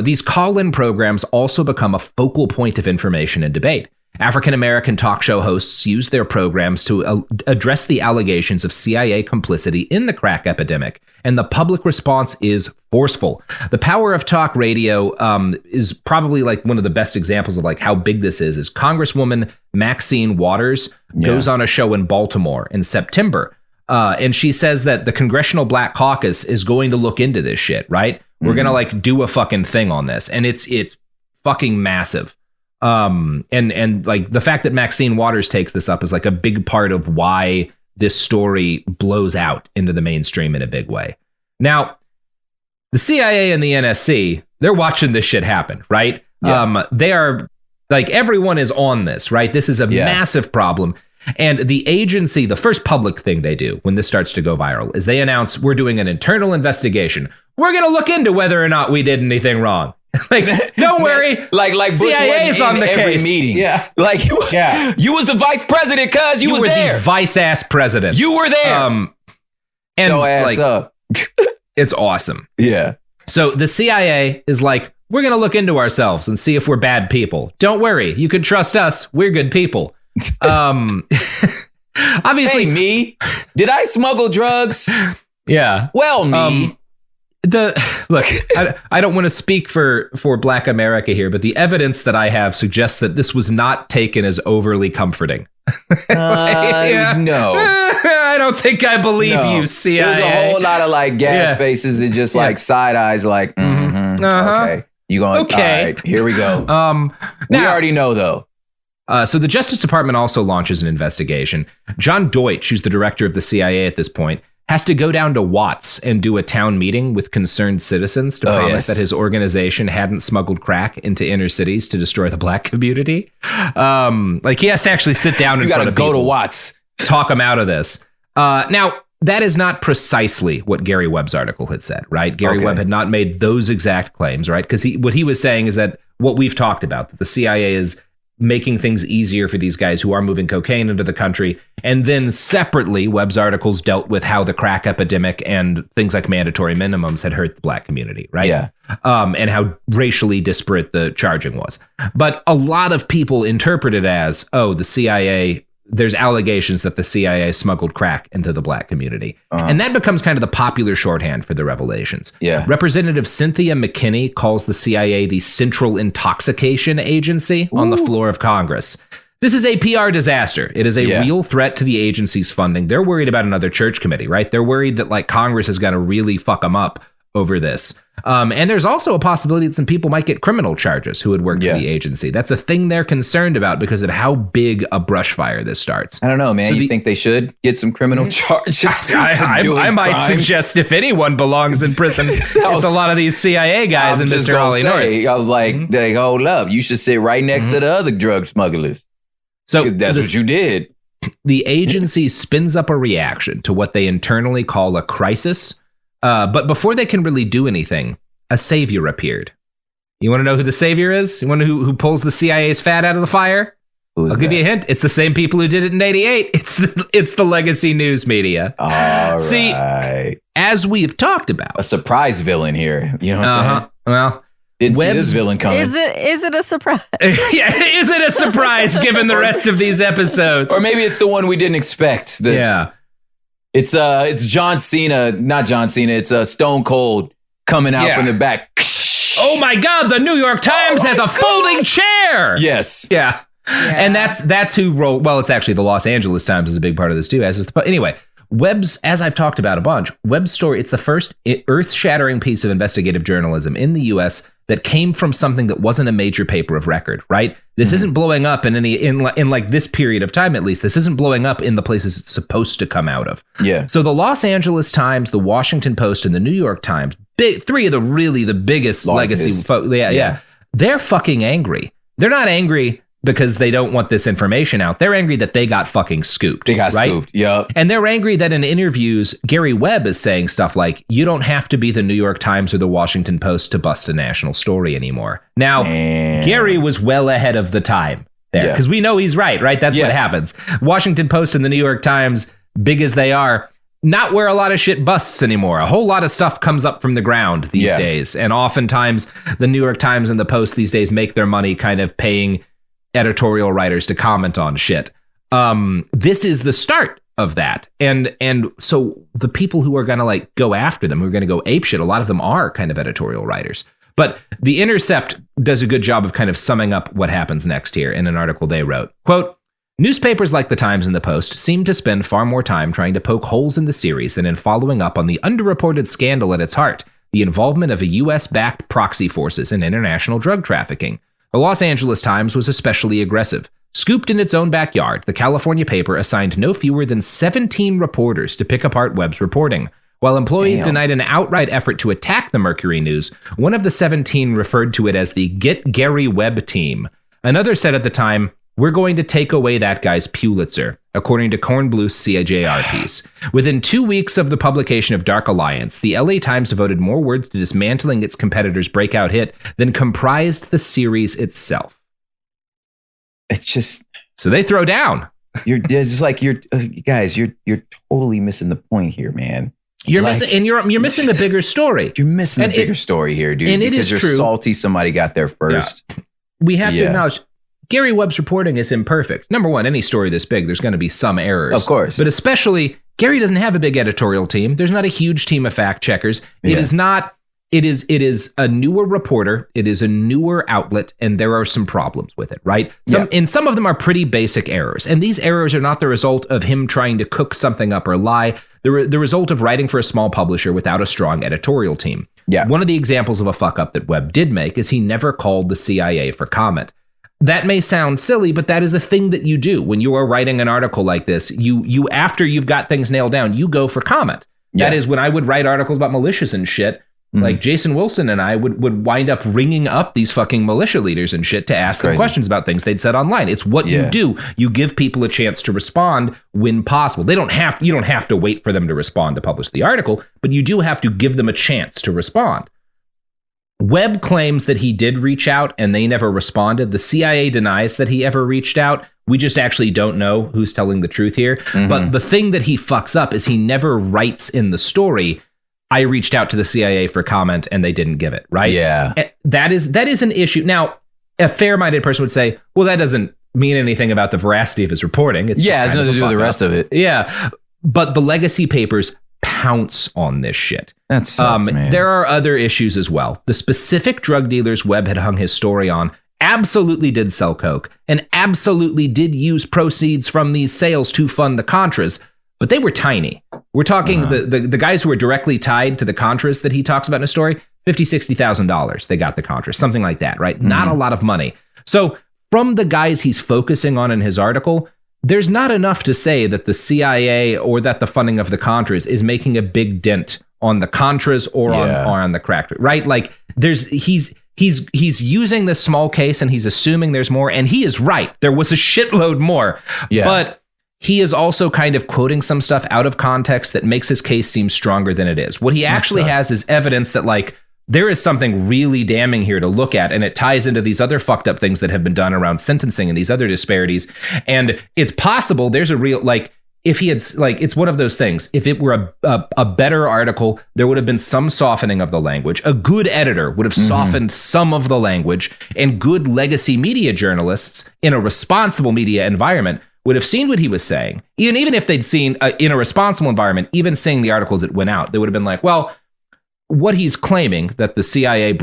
These call-in programs also become a focal point of information and debate. African-American talk show hosts use their programs to address the allegations of CIA complicity in the crack epidemic, and the public response is forceful. The power of talk radio is probably like one of the best examples of like how big this is Congresswoman Maxine Waters goes on a show in Baltimore in September, and she says that the Congressional Black Caucus is going to look into this shit, right? We're going to like do a fucking thing on this, and it's fucking massive. And like the fact that Maxine Waters takes this up is like a big part of why this story blows out into the mainstream in a big way. Now, the CIA and the NSC, they're watching this shit happen, right? Yeah. They are like, everyone is on this, right? This is a massive problem. And the agency, the first public thing they do when this starts to go viral is they announce, we're doing an internal investigation. We're going to look into whether or not we did anything wrong. Like, don't worry. Like CIA's on the every case. Meeting. Yeah. Like, you was the vice president, cuz you was were there. The vice-ass president. You were there. And show ass like, up. It's awesome. Yeah. So the CIA is like, we're going to look into ourselves and see if we're bad people. Don't worry. You can trust us. We're good people. Obviously. Hey, me? Did I smuggle drugs? Yeah. Well, me. Look, I don't want to speak for Black America here, but the evidence that I have suggests that this was not taken as overly comforting. No. I don't think I believe you, CIA. There's a whole lot of like gas faces and just like side eyes like, okay. You going, okay. All right, here we go. We already know though. So the Justice Department also launches an investigation. John Deutsch, who's the director of the CIA at this point, has to go down to Watts and do a town meeting with concerned citizens to promise that his organization hadn't smuggled crack into inner cities to destroy the Black community. Like he has to actually sit down in front of people. You gotta go to Watts. Talk him out of this. Now, that is not precisely what Gary Webb's article had said, right? Gary Webb had not made those exact claims, right? Because what he was saying is that what we've talked about, that the CIA is making things easier for these guys who are moving cocaine into the country. And then separately, Webb's articles dealt with how the crack epidemic and things like mandatory minimums had hurt the Black community, right? Yeah. And how racially disparate the charging was. But a lot of people interpret it as, the CIA, there's allegations that the CIA smuggled crack into the Black community. And that becomes kind of the popular shorthand for the revelations. Yeah. Representative Cynthia McKinney calls the CIA the Central Intoxication Agency on the floor of Congress. This is a PR disaster. It is a real threat to the agency's funding. They're worried about another church committee, right? They're worried that like Congress is going to really fuck them up over this. And there's also a possibility that some people might get criminal charges who had worked for the agency. That's a thing they're concerned about because of how big a brush fire this starts. I don't know, man. So you think they should get some criminal charges? I might suggest if anyone belongs in prison, it's a lot of these CIA guys and Mr. Ollie North. I was like, hold up, you should sit right next to the other drug smugglers. So that's what you did. The agency spins up a reaction to what they internally call a crisis. But before they can really do anything, a savior appeared. You want to know who the savior is? You want to know who pulls the CIA's fat out of the fire? I'll give you a hint. It's the same people who did it in '88. It's the legacy news media. All See, right. as we've talked about, a surprise villain here. You know what I'm saying? Well, didn't see this villain coming. Is it a surprise? Yeah, is it a surprise given the rest of these episodes? Or maybe it's the one we didn't expect. It's John Cena, not John Cena. It's Stone Cold coming out from the back. Oh my God! The New York Times has a folding chair. Yes. Yeah. And that's who wrote. Well, it's actually the Los Angeles Times is a big part of this too. Anyway, Webb's, as I've talked about a bunch, Webb's story. It's the first earth-shattering piece of investigative journalism in the U.S. that came from something that wasn't a major paper of record. Right. This isn't blowing up in like this period of time, at least. This isn't blowing up in the places it's supposed to come out of. Yeah. So the Los Angeles Times, the Washington Post, and the New York Times, three of the biggest legacy folks. Yeah. They're fucking angry. They're not angry because they don't want this information out. They're angry that they got fucking scooped. They got scooped, yep. And they're angry that in interviews, Gary Webb is saying stuff like, you don't have to be the New York Times or the Washington Post to bust a national story anymore. Now, Gary was well ahead of the time there, because we know he's right? That's what happens. Washington Post and the New York Times, big as they are, not where a lot of shit busts anymore. A whole lot of stuff comes up from the ground these days. And oftentimes, the New York Times and the Post these days make their money kind of paying editorial writers to comment on shit. This is the start of that. And so the people who are going to like go after them, who are going to go apeshit, a lot of them are kind of editorial writers. But The Intercept does a good job of kind of summing up what happens next here in an article they wrote. Quote, newspapers like the Times and the Post seem to spend far more time trying to poke holes in the series than in following up on the underreported scandal at its heart, the involvement of a U.S.-backed proxy forces in international drug trafficking. The Los Angeles Times was especially aggressive. Scooped in its own backyard, the California paper assigned no fewer than 17 reporters to pick apart Webb's reporting. While employees denied an outright effort to attack the Mercury News, one of the 17 referred to it as the Get Gary Webb team. Another said at the time, we're going to take away that guy's Pulitzer, according to Kornbluth's CJR piece. Within 2 weeks of the publication of Dark Alliance, the LA Times devoted more words to dismantling its competitor's breakout hit than comprised the series itself. It's just... So they throw down. You're guys, you're totally missing the point here, man. You're missing, and you're missing the bigger story. You're missing the bigger story here, dude. And because you're salty somebody got there first. Yeah. We have to acknowledge Gary Webb's reporting is imperfect. Number one, any story this big, there's going to be some errors. Of course. But especially, Gary doesn't have a big editorial team. There's not a huge team of fact checkers. It is not. It is a newer reporter. It is a newer outlet, and there are some problems with it, right? And some of them are pretty basic errors. And these errors are not the result of him trying to cook something up or lie. They're the result of writing for a small publisher without a strong editorial team. Yeah. One of the examples of a fuck up that Webb did make is he never called the CIA for comment. That may sound silly, but that is a thing that you do when you are writing an article like this. You after you've got things nailed down, you go for comment. That is when I would write articles about militias and shit. Like Jason Wilson and I would wind up ringing up these fucking militia leaders and shit to ask them questions about things they'd said online. It's what you do. You give people a chance to respond when possible. You don't have to wait for them to respond to publish the article, but you do have to give them a chance to respond. Webb claims that he did reach out and they never responded. The CIA denies that he ever reached out. We just actually don't know who's telling the truth here. But the thing that he fucks up is he never writes in the story, I reached out to the CIA for comment and they didn't give it, right? Yeah. That is an issue. Now, a fair-minded person would say, well, that doesn't mean anything about the veracity of his reporting. It's it has nothing to do with the rest of it. Yeah. But the legacy papers pounce on this shit. That sucks, man. There are other issues as well. The specific drug dealers Webb had hung his story on absolutely did sell coke and absolutely did use proceeds from these sales to fund the Contras. but they were tiny. We're talking the guys who were directly tied to the Contras that he talks about in his story, $50,000, $60,000 they got the Contras, something like that, right? Not a lot of money. So from the guys he's focusing on in his article, there's not enough to say that the CIA or that the funding of the Contras is making a big dent on the Contras or on the crack, right? Like he's using this small case and he's assuming there's more, and he is right. There was a shitload more. Yeah. But he is also kind of quoting some stuff out of context that makes his case seem stronger than it is. What he actually has is evidence that, like, there is something really damning here to look at, and it ties into these other fucked up things that have been done around sentencing and these other disparities. And it's possible there's a real, like, if he had, like, it's one of those things. If it were a better article, there would have been some softening of the language. A good editor would have softened some of the language, and good legacy media journalists in a responsible media environment would have seen what he was saying. Even if they'd seen in a responsible environment, even seeing the articles that went out, they would have been like, well, what he's claiming that the CIA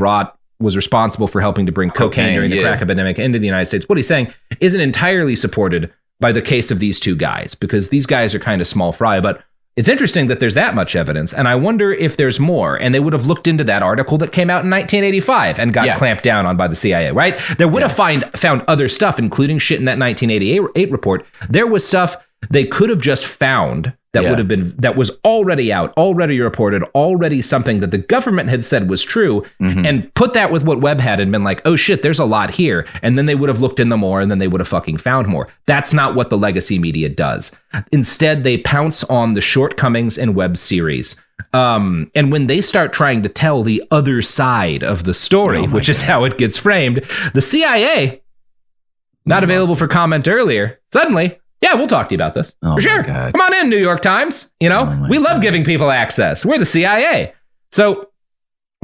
was responsible for helping to bring cocaine during the crack epidemic into the United States. What he's saying isn't entirely supported by the case of these two guys, because these guys are kind of small fry. But it's interesting that there's that much evidence, and I wonder if there's more. And they would have looked into that article that came out in 1985 and got clamped down on by the CIA, right? They would have found other stuff, including shit in that 1988 report. There was stuff they could have just found that was already out, already reported, already something that the government had said was true, and put that with what Webb had and been like, oh shit, there's a lot here. And then they would have looked into more, and then they would have fucking found more. That's not what the legacy media does. Instead, they pounce on the shortcomings in Webb's series. And when they start trying to tell the other side of the story, which is how it gets framed, the CIA, not available for comment earlier, suddenly, yeah, we'll talk to you about this. For sure. Come on in, New York Times. You know, we love giving people access. We're the CIA. So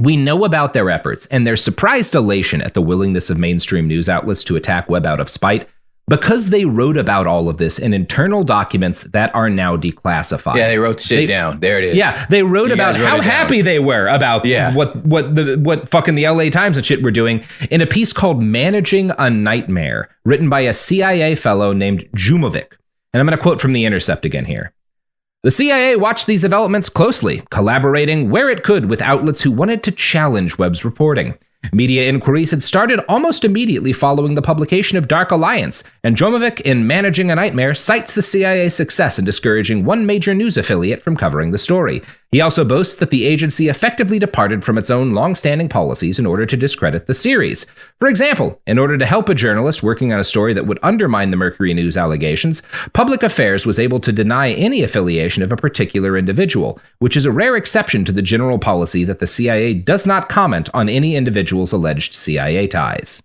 we know about their efforts and their surprised elation at the willingness of mainstream news outlets to attack Webb out of spite, because they wrote about all of this in internal documents that are now declassified. Yeah, they wrote shit down. There it is. Yeah, they wrote about how happy they were about what fucking the LA Times and shit were doing in a piece called Managing a Nightmare, written by a CIA fellow named Jumovic. And I'm going to quote from The Intercept again here. The CIA watched these developments closely, collaborating where it could with outlets who wanted to challenge Webb's reporting. Media inquiries had started almost immediately following the publication of Dark Alliance, and Jomovic, in Managing a Nightmare, cites the CIA's success in discouraging one major news affiliate from covering the story. He also boasts that the agency effectively departed from its own long-standing policies in order to discredit the series. For example, in order to help a journalist working on a story that would undermine the Mercury News allegations, Public Affairs was able to deny any affiliation of a particular individual, which is a rare exception to the general policy that the CIA does not comment on any individual's alleged CIA ties.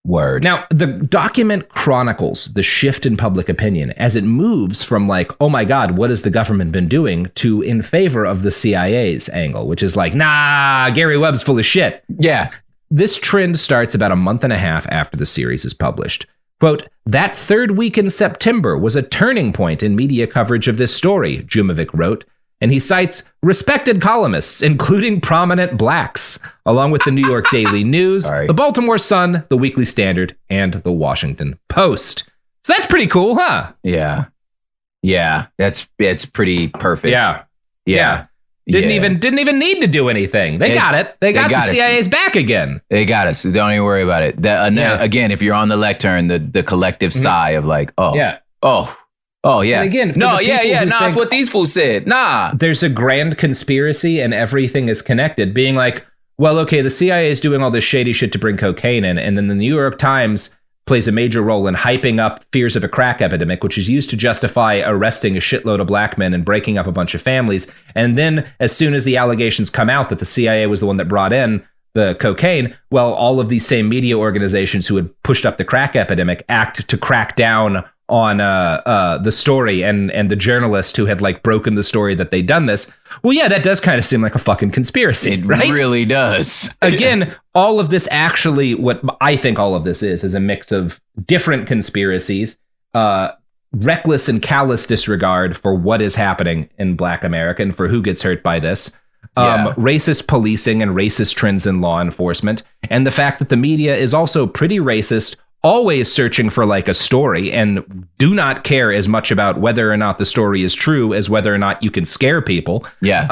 Word. Now, the document chronicles the shift in public opinion as it moves from like, oh my God, what has the government been doing, to in favor of the CIA's angle, which is like, nah, Gary Webb's full of shit. Yeah. This trend starts about a month and a half after the series is published. Quote, that third week in September was a turning point in media coverage of this story, Jumovic wrote. And he cites respected columnists, including prominent blacks, along with the New York Daily News, the Baltimore Sun, the Weekly Standard, and the Washington Post. So that's pretty cool, huh? Yeah. Yeah, it's pretty perfect. Yeah. Didn't even need to do anything. They got it. They got the CIA's back again. They got us. Don't even worry about it. Again, if you're on the lectern, the collective sigh of like, oh, yeah. And again, it's what these fools said. Nah. There's a grand conspiracy and everything is connected. Being like, well, okay, the CIA is doing all this shady shit to bring cocaine in, and then the New York Times plays a major role in hyping up fears of a crack epidemic, which is used to justify arresting a shitload of black men and breaking up a bunch of families. And then as soon as the allegations come out that the CIA was the one that brought in the cocaine, well, all of these same media organizations who had pushed up the crack epidemic act to crack down on the story and the journalist who had like broken the story that they'd done this. Well, yeah, that does kind of seem like a fucking conspiracy, right? It really does. Again, all of this actually, what I think all of this is a mix of different conspiracies, reckless and callous disregard for what is happening in Black America and for who gets hurt by this, racist policing and racist trends in law enforcement, and the fact that the media is also pretty racist always searching for like a story and do not care as much about whether or not the story is true as whether or not you can scare people. Yeah.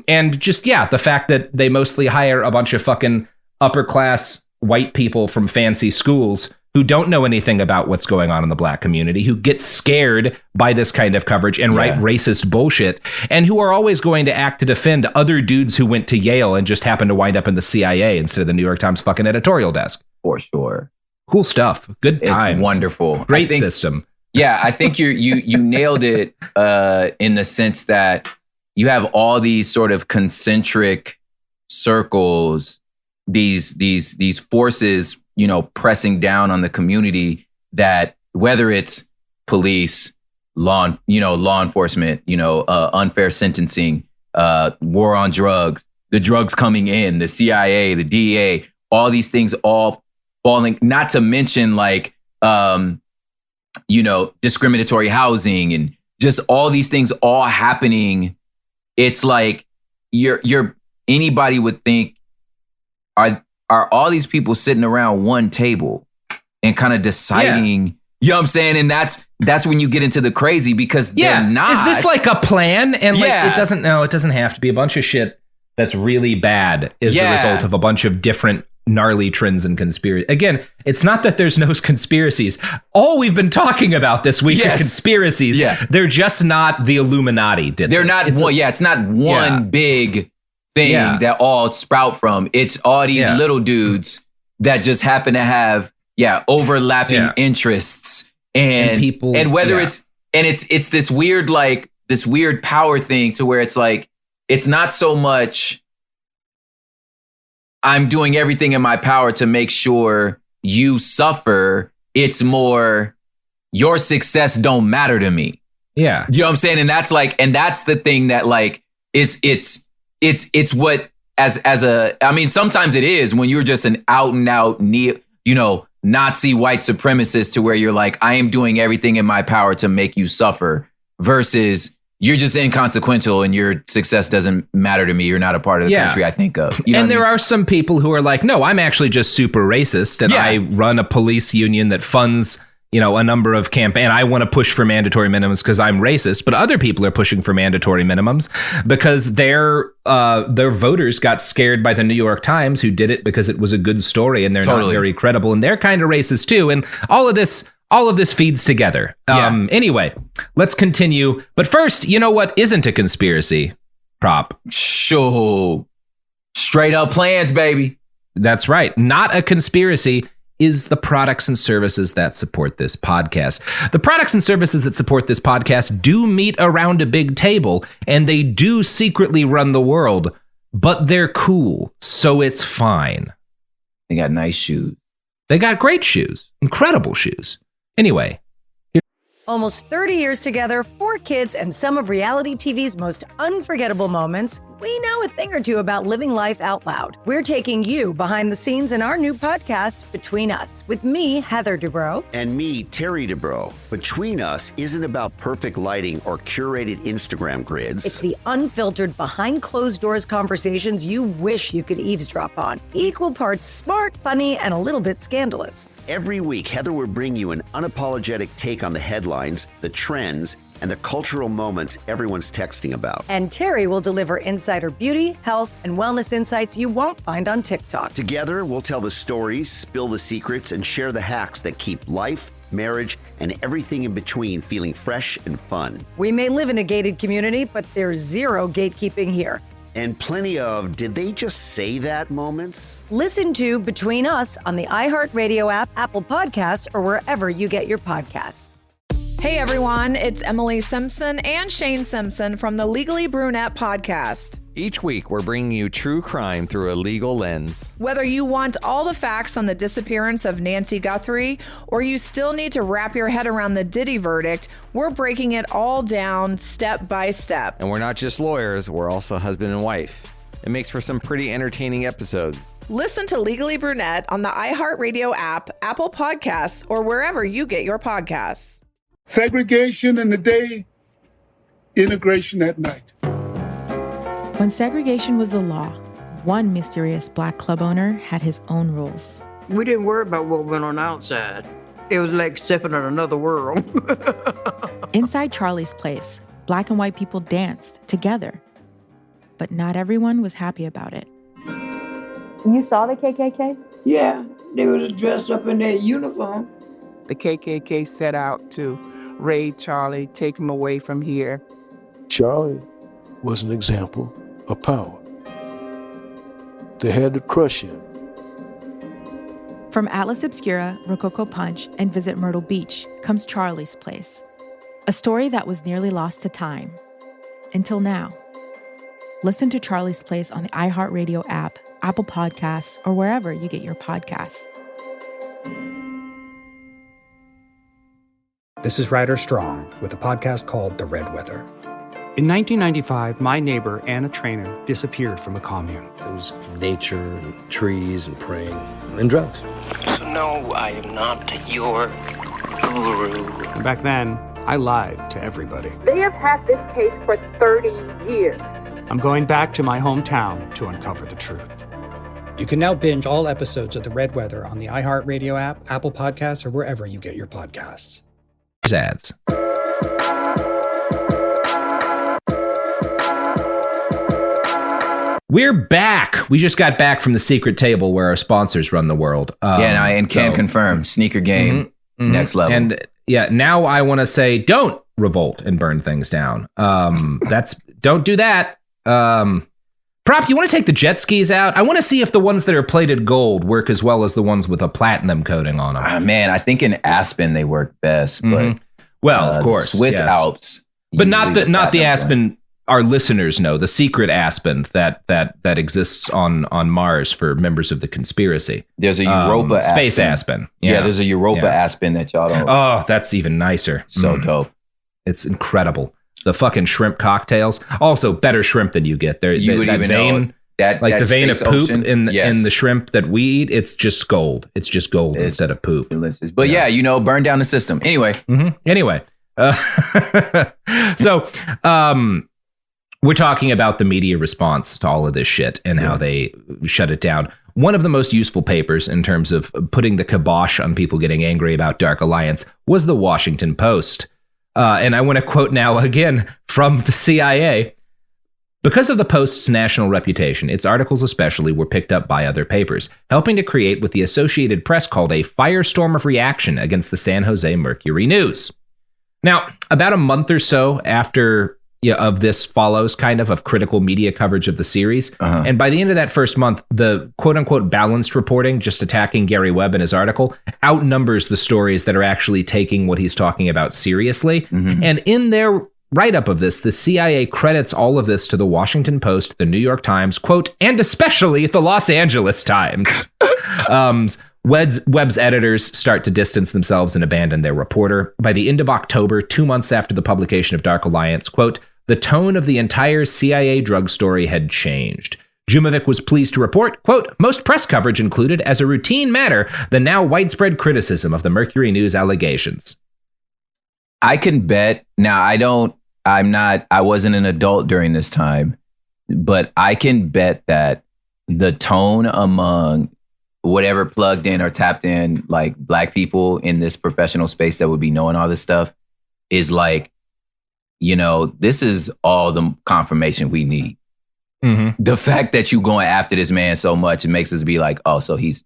And just, the fact that they mostly hire a bunch of fucking upper class white people from fancy schools who don't know anything about what's going on in the black community, who get scared by this kind of coverage and write racist bullshit, and who are always going to act to defend other dudes who went to Yale and just happened to wind up in the CIA instead of the New York Times fucking editorial desk. For sure. Cool stuff. Good times. It's wonderful. Great system. Yeah, I think you nailed it in the sense that you have all these sort of concentric circles, these forces, pressing down on the community, that whether it's police, law enforcement, unfair sentencing, war on drugs, the drugs coming in, the CIA, the DEA, all these things all falling, not to mention like, discriminatory housing and just all these things all happening. It's like anybody would think, are all these people sitting around one table and kind of deciding, you know what I'm saying? And that's when you get into the crazy, because they're not. Is this like a plan? And like, it doesn't have to be. A bunch of shit that's really bad is the result of a bunch of different gnarly trends and conspiracy. Again, it's not that there's no conspiracies. All we've been talking about this week are conspiracies. Yeah. They're just not the Illuminati. It's not one big thing that all sprout from. It's all these little dudes that just happen to have overlapping interests and people, and whether it's this weird, like this weird power thing to where it's like, it's not so much I'm doing everything in my power to make sure you suffer. It's more your success don't matter to me. Yeah. You know what I'm saying? And that's like, and that's the thing that like it's what sometimes it is when you're just an out and out, Nazi white supremacist, to where you're like, I am doing everything in my power to make you suffer, versus you're just inconsequential and your success doesn't matter to me. You're not a part of the country I think of. And there are some people who are like, no, I'm actually just super racist, and I run a police union that funds, a number of campaigns. I want to push for mandatory minimums because I'm racist, but other people are pushing for mandatory minimums because their voters got scared by the New York Times, who did it because it was a good story and they're not very credible, and they're kind of racist too. And all of this feeds together. Anyway, let's continue. But first, you know what isn't a conspiracy? Prop. Sure. Straight up plans, baby. That's right. Not a conspiracy is the products and services that support this podcast. The products and services that support this podcast do meet around a big table, and they do secretly run the world, but they're cool, so it's fine. They got nice shoes. They got great shoes. Incredible shoes. Anyway. Almost 30 years together, 4 kids, and some of reality TV's most unforgettable moments. We know a thing or two about living life out loud. We're taking you behind the scenes in our new podcast, Between Us, with me, Heather Dubrow. And me, Terry Dubrow. Between Us isn't about perfect lighting or curated Instagram grids. It's the unfiltered, behind closed doors conversations you wish you could eavesdrop on. Equal parts smart, funny, and a little bit scandalous. Every week, Heather will bring you an unapologetic take on the headlines, the trends, and the cultural moments everyone's texting about. And Terry will deliver insider beauty, health, and wellness insights you won't find on TikTok. Together, we'll tell the stories, spill the secrets, and share the hacks that keep life, marriage, and everything in between feeling fresh and fun. We may live in a gated community, but there's zero gatekeeping here. And plenty of, did they just say that moments? Listen to Between Us on the iHeartRadio app, Apple Podcasts, or wherever you get your podcasts. Hey everyone, it's Emily Simpson and Shane Simpson from the Legally Brunette podcast. Each week, we're bringing you true crime through a legal lens. Whether you want all the facts on the disappearance of Nancy Guthrie, or you still need to wrap your head around the Diddy verdict, we're breaking it all down step by step. And we're not just lawyers, we're also husband and wife. It makes for some pretty entertaining episodes. Listen to Legally Brunette on the iHeartRadio app, Apple Podcasts, or wherever you get your podcasts. Segregation in the day, integration at night. When segregation was the law, one mysterious black club owner had his own rules. We didn't worry about what went on outside. It was like stepping on another world. Inside Charlie's place, Black and white people danced together. But not everyone was happy about it. You saw the KKK? Yeah, they was dressed up in their uniform. The KKK set out to raid Charlie, take him away from here. Charlie was an example of power. They had to crush him. From Atlas Obscura, Rococo Punch, and Visit Myrtle Beach comes Charlie's Place. A story that was nearly lost to time. Until now. Listen to Charlie's Place on the iHeartRadio app, Apple Podcasts, or wherever you get your podcasts. This is Ryder Strong with a podcast called The Red Weather. In 1995, my neighbor, Anna Trainer, disappeared from a commune. It was nature and trees and praying and drugs. So no, I am not your guru. And back then, I lied to everybody. They have had this case for 30 years. I'm going back to my hometown to uncover the truth. You can now binge all episodes of The Red Weather on the iHeartRadio app, Apple Podcasts, or wherever you get your podcasts. Ads. We're back. We just got back from the secret table where our sponsors run the world. And can confirm. Sneaker game, next level. And yeah, now I want to say, don't revolt and burn things down. Don't do that. Prop, you want to take the jet skis out? I want to see if the ones that are plated gold work as well as the ones with a platinum coating on them. Man, I think in Aspen they work best, but of course, Swiss Alps, but not the Aspen. Our listeners know the secret Aspen that exists on Mars for members of the conspiracy. There's a Europa space Aspen. Yeah, there's a Europa Aspen that y'all don't. Oh, that's even nicer. So dope. It's incredible. The fucking shrimp cocktails. Also, better shrimp than you get. You would even know that the vein of poop ocean, in the shrimp that we eat. It's just gold. It's just gold instead of poop. Delicious. But burn down the system. Anyway. Anyway. We're talking about the media response to all of this shit and how they shut it down. One of the most useful papers in terms of putting the kibosh on people getting angry about Dark Alliance was the Washington Post. And I want to quote now again from the CIA. Because of the Post's national reputation, its articles especially were picked up by other papers, helping to create what the Associated Press called a firestorm of reaction against the San Jose Mercury News. Now, about a month or so after of this follows kind of critical media coverage of the series. And by the end of that first month, the quote unquote balanced reporting, just attacking Gary Webb and his article, outnumbers the stories that are actually taking what he's talking about seriously. And in their write-up of this, the CIA credits all of this to the Washington Post, the New York Times, quote, and especially the Los Angeles Times. Webb's editors start to distance themselves and abandon their reporter. By the end of October, 2 months after the publication of Dark Alliance, quote, the tone of the entire CIA drug story had changed. Jumovic was pleased to report, quote, most press coverage included as a routine matter the now widespread criticism of the Mercury News allegations. I can bet, now I wasn't an adult during this time, but I can bet that the tone among whatever plugged in or tapped in, like Black people in this professional space that would be knowing all this stuff is like, this is all the confirmation we need. The fact that you going after this man so much, it makes us be like, oh, so he's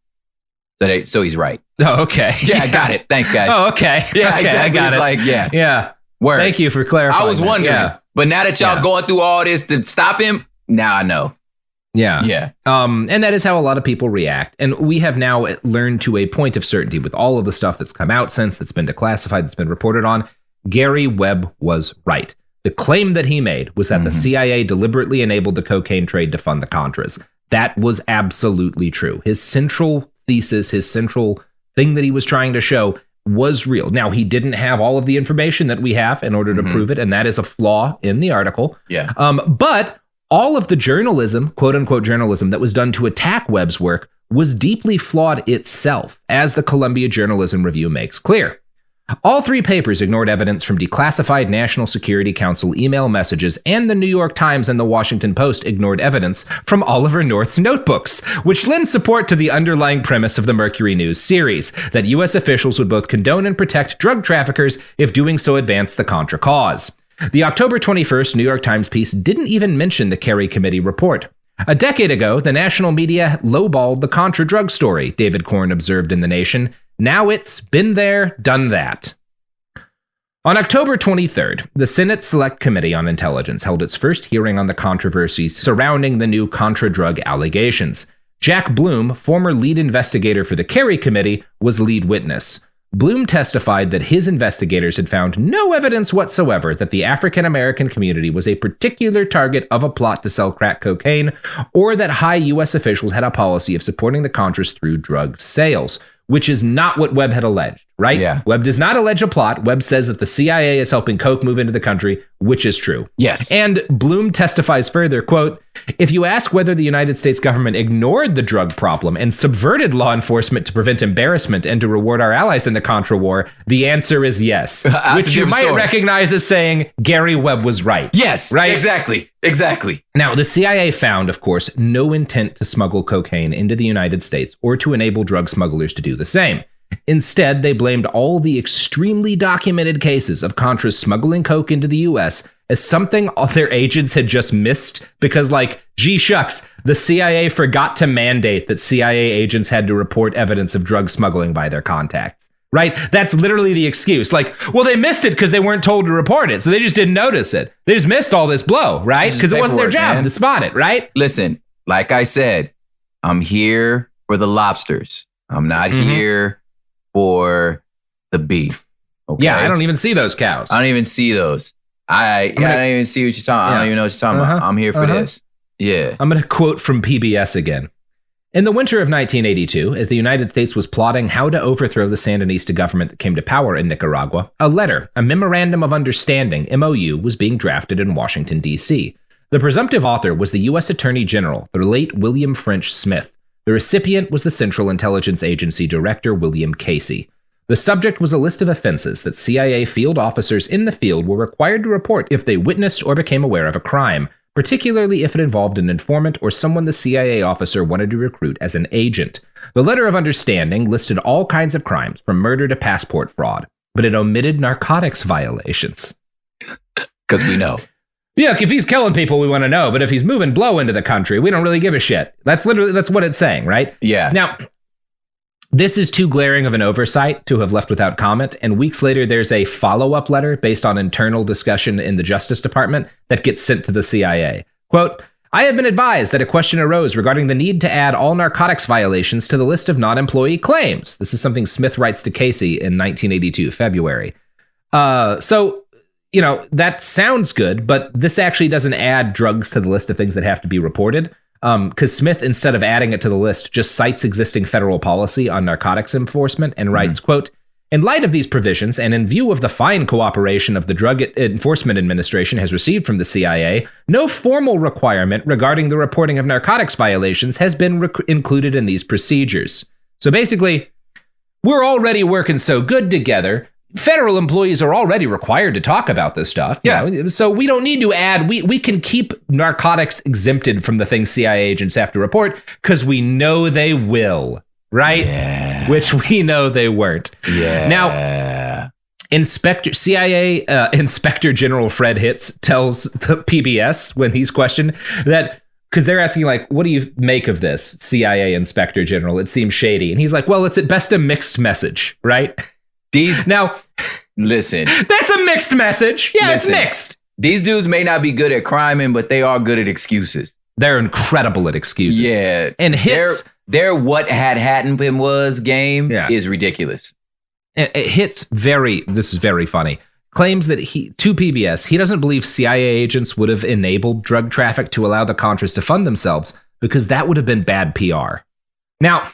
right. Oh, okay. Yeah, I got it. Thanks, guys. Oh, okay. Yeah, okay, exactly. I got it's it. like, yeah. Word. Thank you for clarifying. I was wondering, but now that y'all going through all this to stop him, now I know. Yeah. And that is how a lot of people react. And we have now learned to a point of certainty with all of the stuff that's come out since, that's been declassified, that's been reported on. Gary Webb was right. The claim that he made was that the CIA deliberately enabled the cocaine trade to fund the Contras. That was absolutely true. His central thesis, his central thing that he was trying to show was real. Now, he didn't have all of the information that we have in order to prove it, and that is a flaw in the article. Yeah. But all of the journalism, quote unquote journalism, that was done to attack Webb's work was deeply flawed itself, as the Columbia Journalism Review makes clear. All three papers ignored evidence from declassified National Security Council email messages, and the New York Times and the Washington Post ignored evidence from Oliver North's notebooks, which lends support to the underlying premise of the Mercury News series, that U.S. officials would both condone and protect drug traffickers if doing so advanced the Contra cause. The October 21st New York Times piece didn't even mention the Kerry Committee report. A decade ago, the national media lowballed the Contra drug story, David Korn observed in The Nation. Now it's been there, done that. On October 23rd, the Senate Select Committee on Intelligence held its first hearing on the controversies surrounding the new Contra drug allegations. Jack Bloom, former lead investigator for the Kerry Committee, was lead witness. Bloom testified that his investigators had found no evidence whatsoever that the African American community was a particular target of a plot to sell crack cocaine, or that high U.S. officials had a policy of supporting the Contras through drug sales, which is not what Webb had alleged, right? Yeah. Webb does not allege a plot. Webb says that the CIA is helping coke move into the country, which is true. Yes. And Bloom testifies further, quote, "If you ask whether the United States government ignored the drug problem and subverted law enforcement to prevent embarrassment and to reward our allies in the Contra war, the answer is yes." Which you might recognize as saying Gary Webb was right. Yes, right? Exactly. Now, the CIA found, of course, no intent to smuggle cocaine into the United States or to enable drug smugglers to do the same. Instead, they blamed all the extremely documented cases of Contras smuggling coke into the U.S. as something all their agents had just missed because, gee shucks, the CIA forgot to mandate that CIA agents had to report evidence of drug smuggling by their contacts. Right? That's literally the excuse. They missed it because they weren't told to report it, so they just didn't notice it. They just missed all this blow, right? Because it wasn't their job to spot it, right? Listen, like I said, I'm here for the lobsters. I'm not here for the beef. Okay? Yeah, I don't even see those cows. I don't even see those. I don't even see what you're talking about. I don't even know what you're talking about. I'm here for this. Yeah. I'm going to quote from PBS again. In the winter of 1982, as the United States was plotting how to overthrow the Sandinista government that came to power in Nicaragua, a Memorandum of Understanding, MOU, was being drafted in Washington, D.C. The presumptive author was the U.S. Attorney General, the late William French Smith. The recipient was the Central Intelligence Agency Director, William Casey. The subject was a list of offenses that CIA field officers in the field were required to report if they witnessed or became aware of a crime, particularly if it involved an informant or someone the CIA officer wanted to recruit as an agent. The letter of understanding listed all kinds of crimes, from murder to passport fraud, but it omitted narcotics violations. Because we know. Yeah, if he's killing people, we want to know, but if he's moving blow into the country, we don't really give a shit. That's what it's saying, right? Yeah. Now, this is too glaring of an oversight to have left without comment, and weeks later there's a follow-up letter based on internal discussion in the Justice Department that gets sent to the CIA. Quote, "I have been advised that a question arose regarding the need to add all narcotics violations to the list of non-employee claims." This is something Smith writes to Casey in 1982, February. That sounds good, but this actually doesn't add drugs to the list of things that have to be reported. Because Smith, instead of adding it to the list, just cites existing federal policy on narcotics enforcement and writes, quote, "In light of these provisions and in view of the fine cooperation of the Drug Enforcement Administration has received from the CIA, no formal requirement regarding the reporting of narcotics violations has been included in these procedures." So basically, we're already working so good together. Federal employees are already required to talk about this stuff. Yeah. So we don't need to add, we can keep narcotics exempted from the things CIA agents have to report because we know they will, right? Yeah. Which we know they weren't. Yeah. Now, CIA Inspector General Fred Hitz tells the PBS when he's questioned that, because they're asking, what do you make of this, CIA Inspector General? It seems shady. And he's like, well, it's at best a mixed message, right? Listen. That's a mixed message. Yeah, Listen, it's mixed. These dudes may not be good at criming, but they are good at excuses. They're incredible at excuses. Yeah. And Hitz, their what had happened was game is ridiculous. Hitz this is very funny, claims that to PBS, he doesn't believe CIA agents would have enabled drug traffic to allow the Contras to fund themselves because that would have been bad PR. Now,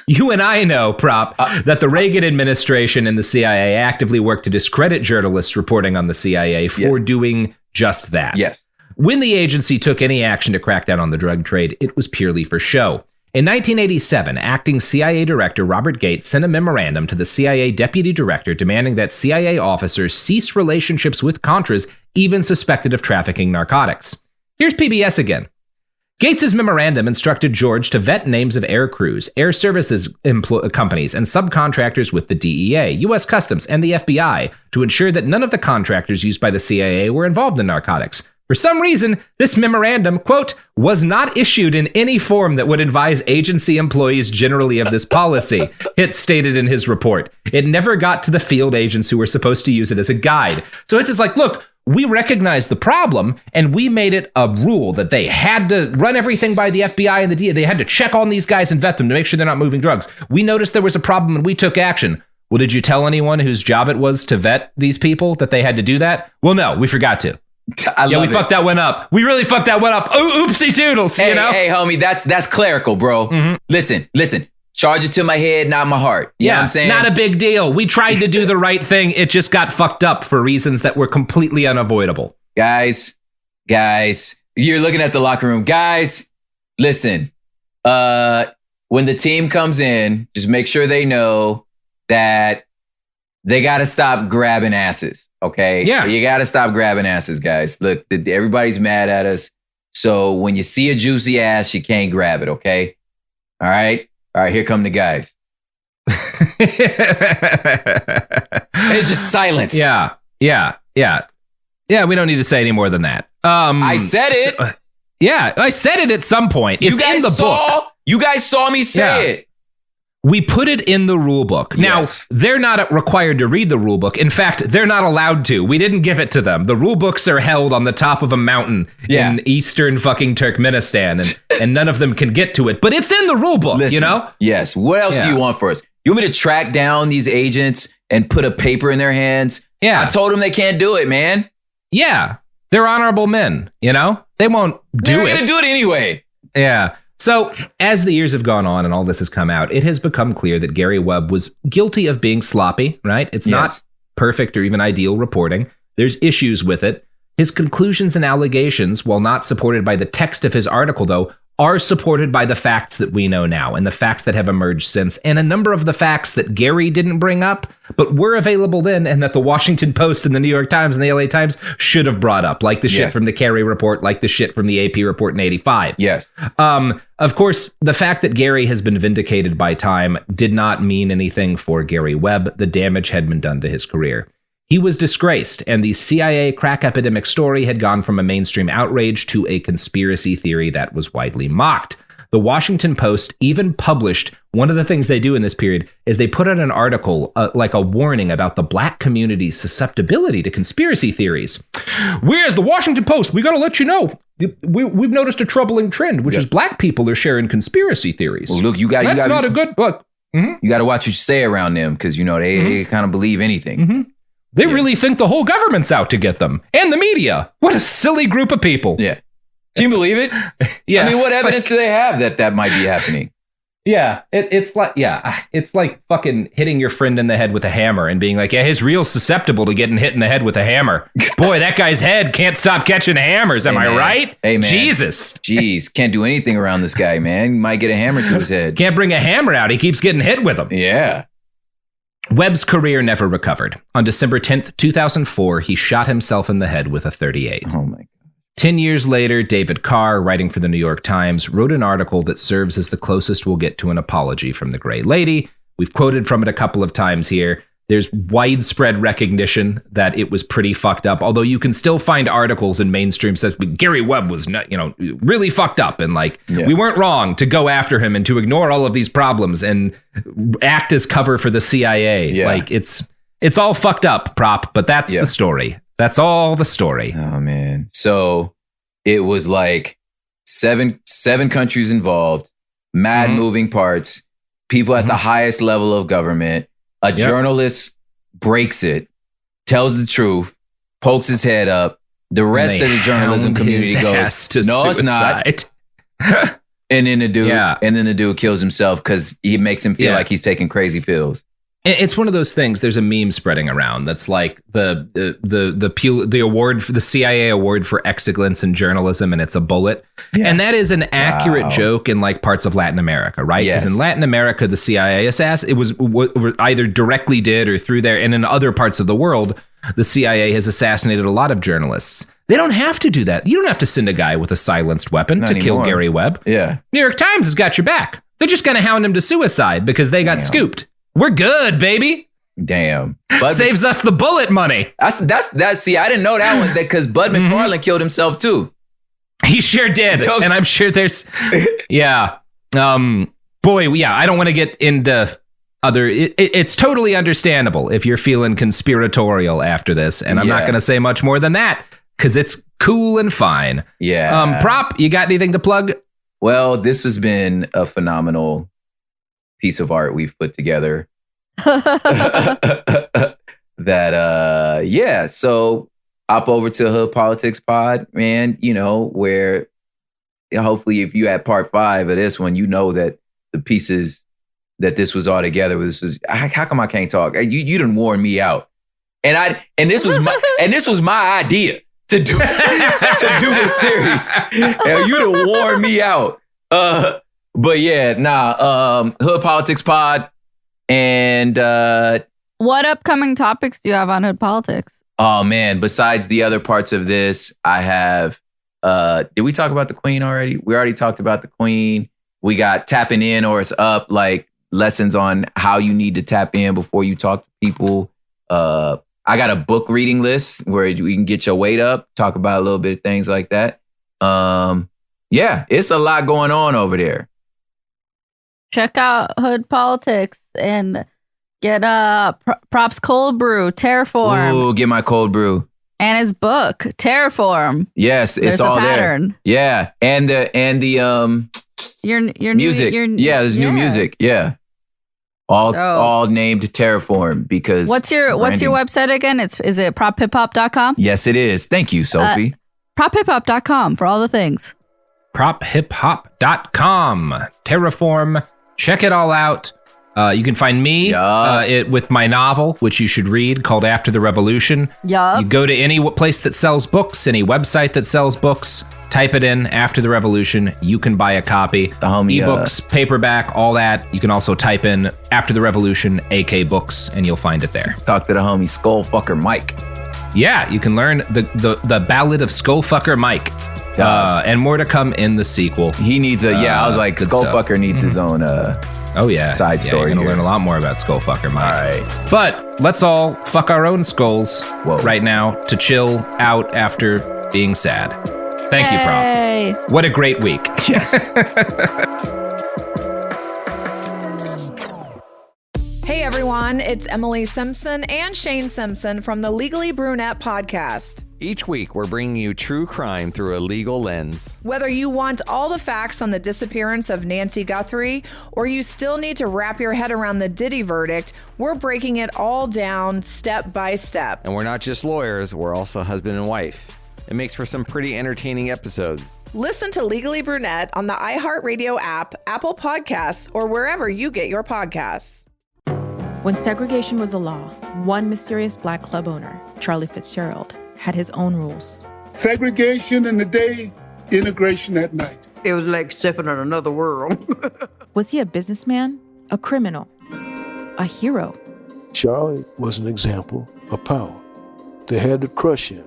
you and I know, that the Reagan administration and the CIA actively worked to discredit journalists reporting on the CIA for doing just that. Yes. When the agency took any action to crack down on the drug trade, it was purely for show. In 1987, acting CIA Director Robert Gates sent a memorandum to the CIA Deputy Director demanding that CIA officers cease relationships with Contras even suspected of trafficking narcotics. Here's PBS again. Gates's memorandum instructed George to vet names of air crews, air services companies, and subcontractors with the DEA, U.S. Customs, and the FBI to ensure that none of the contractors used by the CIA were involved in narcotics. For some reason, this memorandum, quote, was not issued in any form that would advise agency employees generally of this policy, Hitt stated in his report. It never got to the field agents who were supposed to use it as a guide. So it's just like, look, we recognize the problem, and we made it a rule that they had to run everything by the FBI and the DEA. They had to check on these guys and vet them to make sure they're not moving drugs. We noticed there was a problem, and we took action. Well, did you tell anyone whose job it was to vet these people that they had to do that? Well, no, we forgot to. We fucked that one up. We really fucked that one up. Oh, oopsie doodles, hey, you know? Hey, homie, that's clerical, bro. Mm-hmm. Listen. Charge it to my head, not my heart. You know what I'm saying? Not a big deal. We tried to do the right thing. It just got fucked up for reasons that were completely unavoidable. Guys, you're looking at the locker room. Guys, listen. When the team comes in, just make sure they know that they got to stop grabbing asses, okay? Yeah. You got to stop grabbing asses, guys. Look, everybody's mad at us. So when you see a juicy ass, you can't grab it, okay? All right, here come the guys. It's just silence. Yeah, we don't need to say any more than that. I said it. I said it at some point. It's in the book. You guys saw me say it. We put it in the rule book. Now, they're not required to read the rule book. In fact, they're not allowed to. We didn't give it to them. The rule books are held on the top of a mountain in eastern fucking Turkmenistan, and none of them can get to it. But it's in the rule book, you know? Yes. What else do you want for us? You want me to track down these agents and put a paper in their hands? Yeah. I told them they can't do it, man. Yeah. They're honorable men, you know? They won't do it. They're going to do it anyway. Yeah. So, as the years have gone on and all this has come out, it has become clear that Gary Webb was guilty of being sloppy, right? It's not perfect or even ideal reporting. There's issues with it. His conclusions and allegations, while not supported by the text of his article, though, are supported by the facts that we know now and the facts that have emerged since, and a number of the facts that Gary didn't bring up, but were available then, and that the Washington Post and the New York Times and the LA Times should have brought up, like the shit from the Kerry report, like the shit from the AP report in 85. Yes. Of course, the fact that Gary has been vindicated by time did not mean anything for Gary Webb. The damage had been done to his career. He was disgraced, and the CIA crack epidemic story had gone from a mainstream outrage to a conspiracy theory that was widely mocked. The Washington Post even published, one of the things they do in this period is they put out an article, like a warning about the black community's susceptibility to conspiracy theories. Whereas the Washington Post, we got to let you know, we've noticed a troubling trend, which is black people are sharing conspiracy theories. Well, look, that's not a good book. Mm-hmm. You got to watch what you say around them, because, you know, they kind of believe anything. Mm-hmm. They really think the whole government's out to get them. And the media. What a silly group of people. Yeah. Can you believe it? Yeah. I mean, what evidence do they have that might be happening? Yeah. It's like fucking hitting your friend in the head with a hammer and being like, yeah, he's real susceptible to getting hit in the head with a hammer. Boy, that guy's head can't stop catching hammers. Am I right? Hey, man. Jesus. Jeez. Can't do anything around this guy, man. Might get a hammer to his head. Can't bring a hammer out. He keeps getting hit with them. Yeah. Webb's career never recovered. On December 10th, 2004, he shot himself in the head with a .38. Oh, my God. 10 years later, David Carr, writing for the New York Times, wrote an article that serves as the closest we'll get to an apology from the Gray Lady. We've quoted from it a couple of times here. There's widespread recognition that it was pretty fucked up, although you can still find articles in mainstream says Gary Webb was not, really fucked up, and we weren't wrong to go after him and to ignore all of these problems and act as cover for the CIA. Yeah. It's all fucked up, prop, but that's the story. That's all the story. Oh, man. So it was like seven countries involved, mad moving parts, people at the highest level of government. A journalist breaks it, tells the truth, pokes his head up. The rest of the journalism community goes, no, suicide. It's not. And then the dude kills himself because he makes him feel like he's taking crazy pills. It's one of those things. There's a meme spreading around that's like the award for the CIA award for excellence in journalism, and it's a bullet. Yeah. And that is an accurate joke in like parts of Latin America, right? Because in Latin America, the CIA it was either directly did or through there, and in other parts of the world, the CIA has assassinated a lot of journalists. They don't have to do that. You don't have to send a guy with a silenced weapon to kill Gary Webb. Yeah. New York Times has got your back. They're just going to hound him to suicide because they got scooped. We're good, baby. Damn. Saves us the bullet money. That's see, I didn't know that one because Bud McFarlane killed himself too. He sure did. And I'm sure there's I don't want to get into other it's totally understandable if you're feeling conspiratorial after this, and I'm not going to say much more than that because it's cool and fine. Yeah. Prop, you got anything to plug? Well, this has been a phenomenal piece of art we've put together. So hop over to Hood Politics Pod, man, where hopefully if you had part 5 of this one, that the pieces that this was all together, how come I can't talk? You done worn me out. And this was my idea to do this series. You done wore me out. Hood Politics Pod. And what upcoming topics do you have on Hood Politics? Oh man, besides the other parts of this, I have did we talk about the Queen already? We already talked about the Queen. We got tapping in or it's up, like lessons on how you need to tap in before you talk to people. I got a book reading list where we can get your weight up, talk about a little bit of things like that. It's a lot going on over there. Check out Hood Politics and get Prop's Cold Brew, Terraform. Ooh, get my cold brew. And his book, Terraform. Yes, it's all there. Yeah, and the your music. There's new music. Yeah. All named Terraform because what's your website again? Is it prophiphop.com? Yes, it is. Thank you, Sophie. Prophiphop.com for all the things. Prophiphop.com. Terraform. Check it all out. You can find me with my novel, which you should read, called After the Revolution. Yeah. You go to any place that sells books, any website that sells books, type it in, After the Revolution. You can buy a copy. The homie, ebooks, paperback, all that. You can also type in After the Revolution, AK Books, and you'll find it there. Talk to the homie Skullfucker Mike. Yeah, you can learn the Ballad of Skullfucker Mike. And more to come in the sequel. He needs I was like, Skullfucker needs his own side story. You're going to learn a lot more about Skullfucker Mike. All right. But let's all fuck our own skulls right now to chill out after being sad. Thank you, Prop. What a great week. Yes. Hey everyone, it's Emily Simpson and Shane Simpson from the Legally Brunette podcast. Each week, we're bringing you true crime through a legal lens. Whether you want all the facts on the disappearance of Nancy Guthrie, or you still need to wrap your head around the Diddy verdict, we're breaking it all down step by step. And we're not just lawyers, we're also husband and wife. It makes for some pretty entertaining episodes. Listen to Legally Brunette on the iHeartRadio app, Apple Podcasts, or wherever you get your podcasts. When segregation was a law, one mysterious black club owner, Charlie Fitzgerald, had his own rules. Segregation in the day, integration at night. It was like stepping on another world. Was he a businessman, a criminal, a hero? Charlie was an example of power. They had to crush him.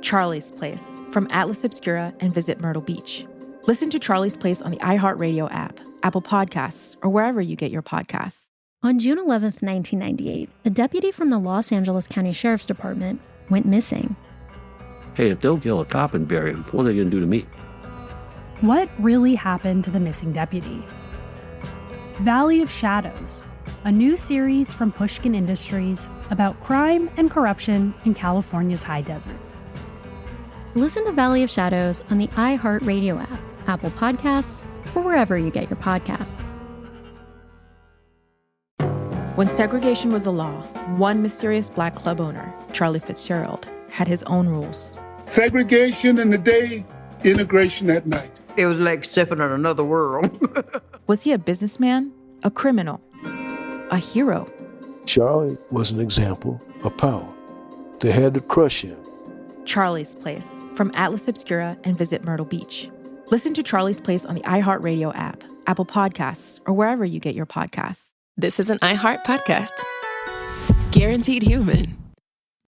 Charlie's Place, from Atlas Obscura and Visit Myrtle Beach. Listen to Charlie's Place on the iHeartRadio app, Apple Podcasts, or wherever you get your podcasts. On June 11th, 1998, a deputy from the Los Angeles County Sheriff's Department went missing. Hey, if they'll kill a cop and bury him, what are they going to do to me? What really happened to the missing deputy? Valley of Shadows, a new series from Pushkin Industries about crime and corruption in California's high desert. Listen to Valley of Shadows on the iHeartRadio app, Apple Podcasts, or wherever you get your podcasts. When segregation was a law, one mysterious black club owner, Charlie Fitzgerald, had his own rules. Segregation in the day, integration at night. It was like stepping on another world. Was he a businessman, a criminal, a hero? Charlie was an example of power. They had to crush him. Charlie's Place, from Atlas Obscura and Visit Myrtle Beach. Listen to Charlie's Place on the iHeartRadio app, Apple Podcasts, or wherever you get your podcasts. This is an iHeart podcast. Guaranteed Human.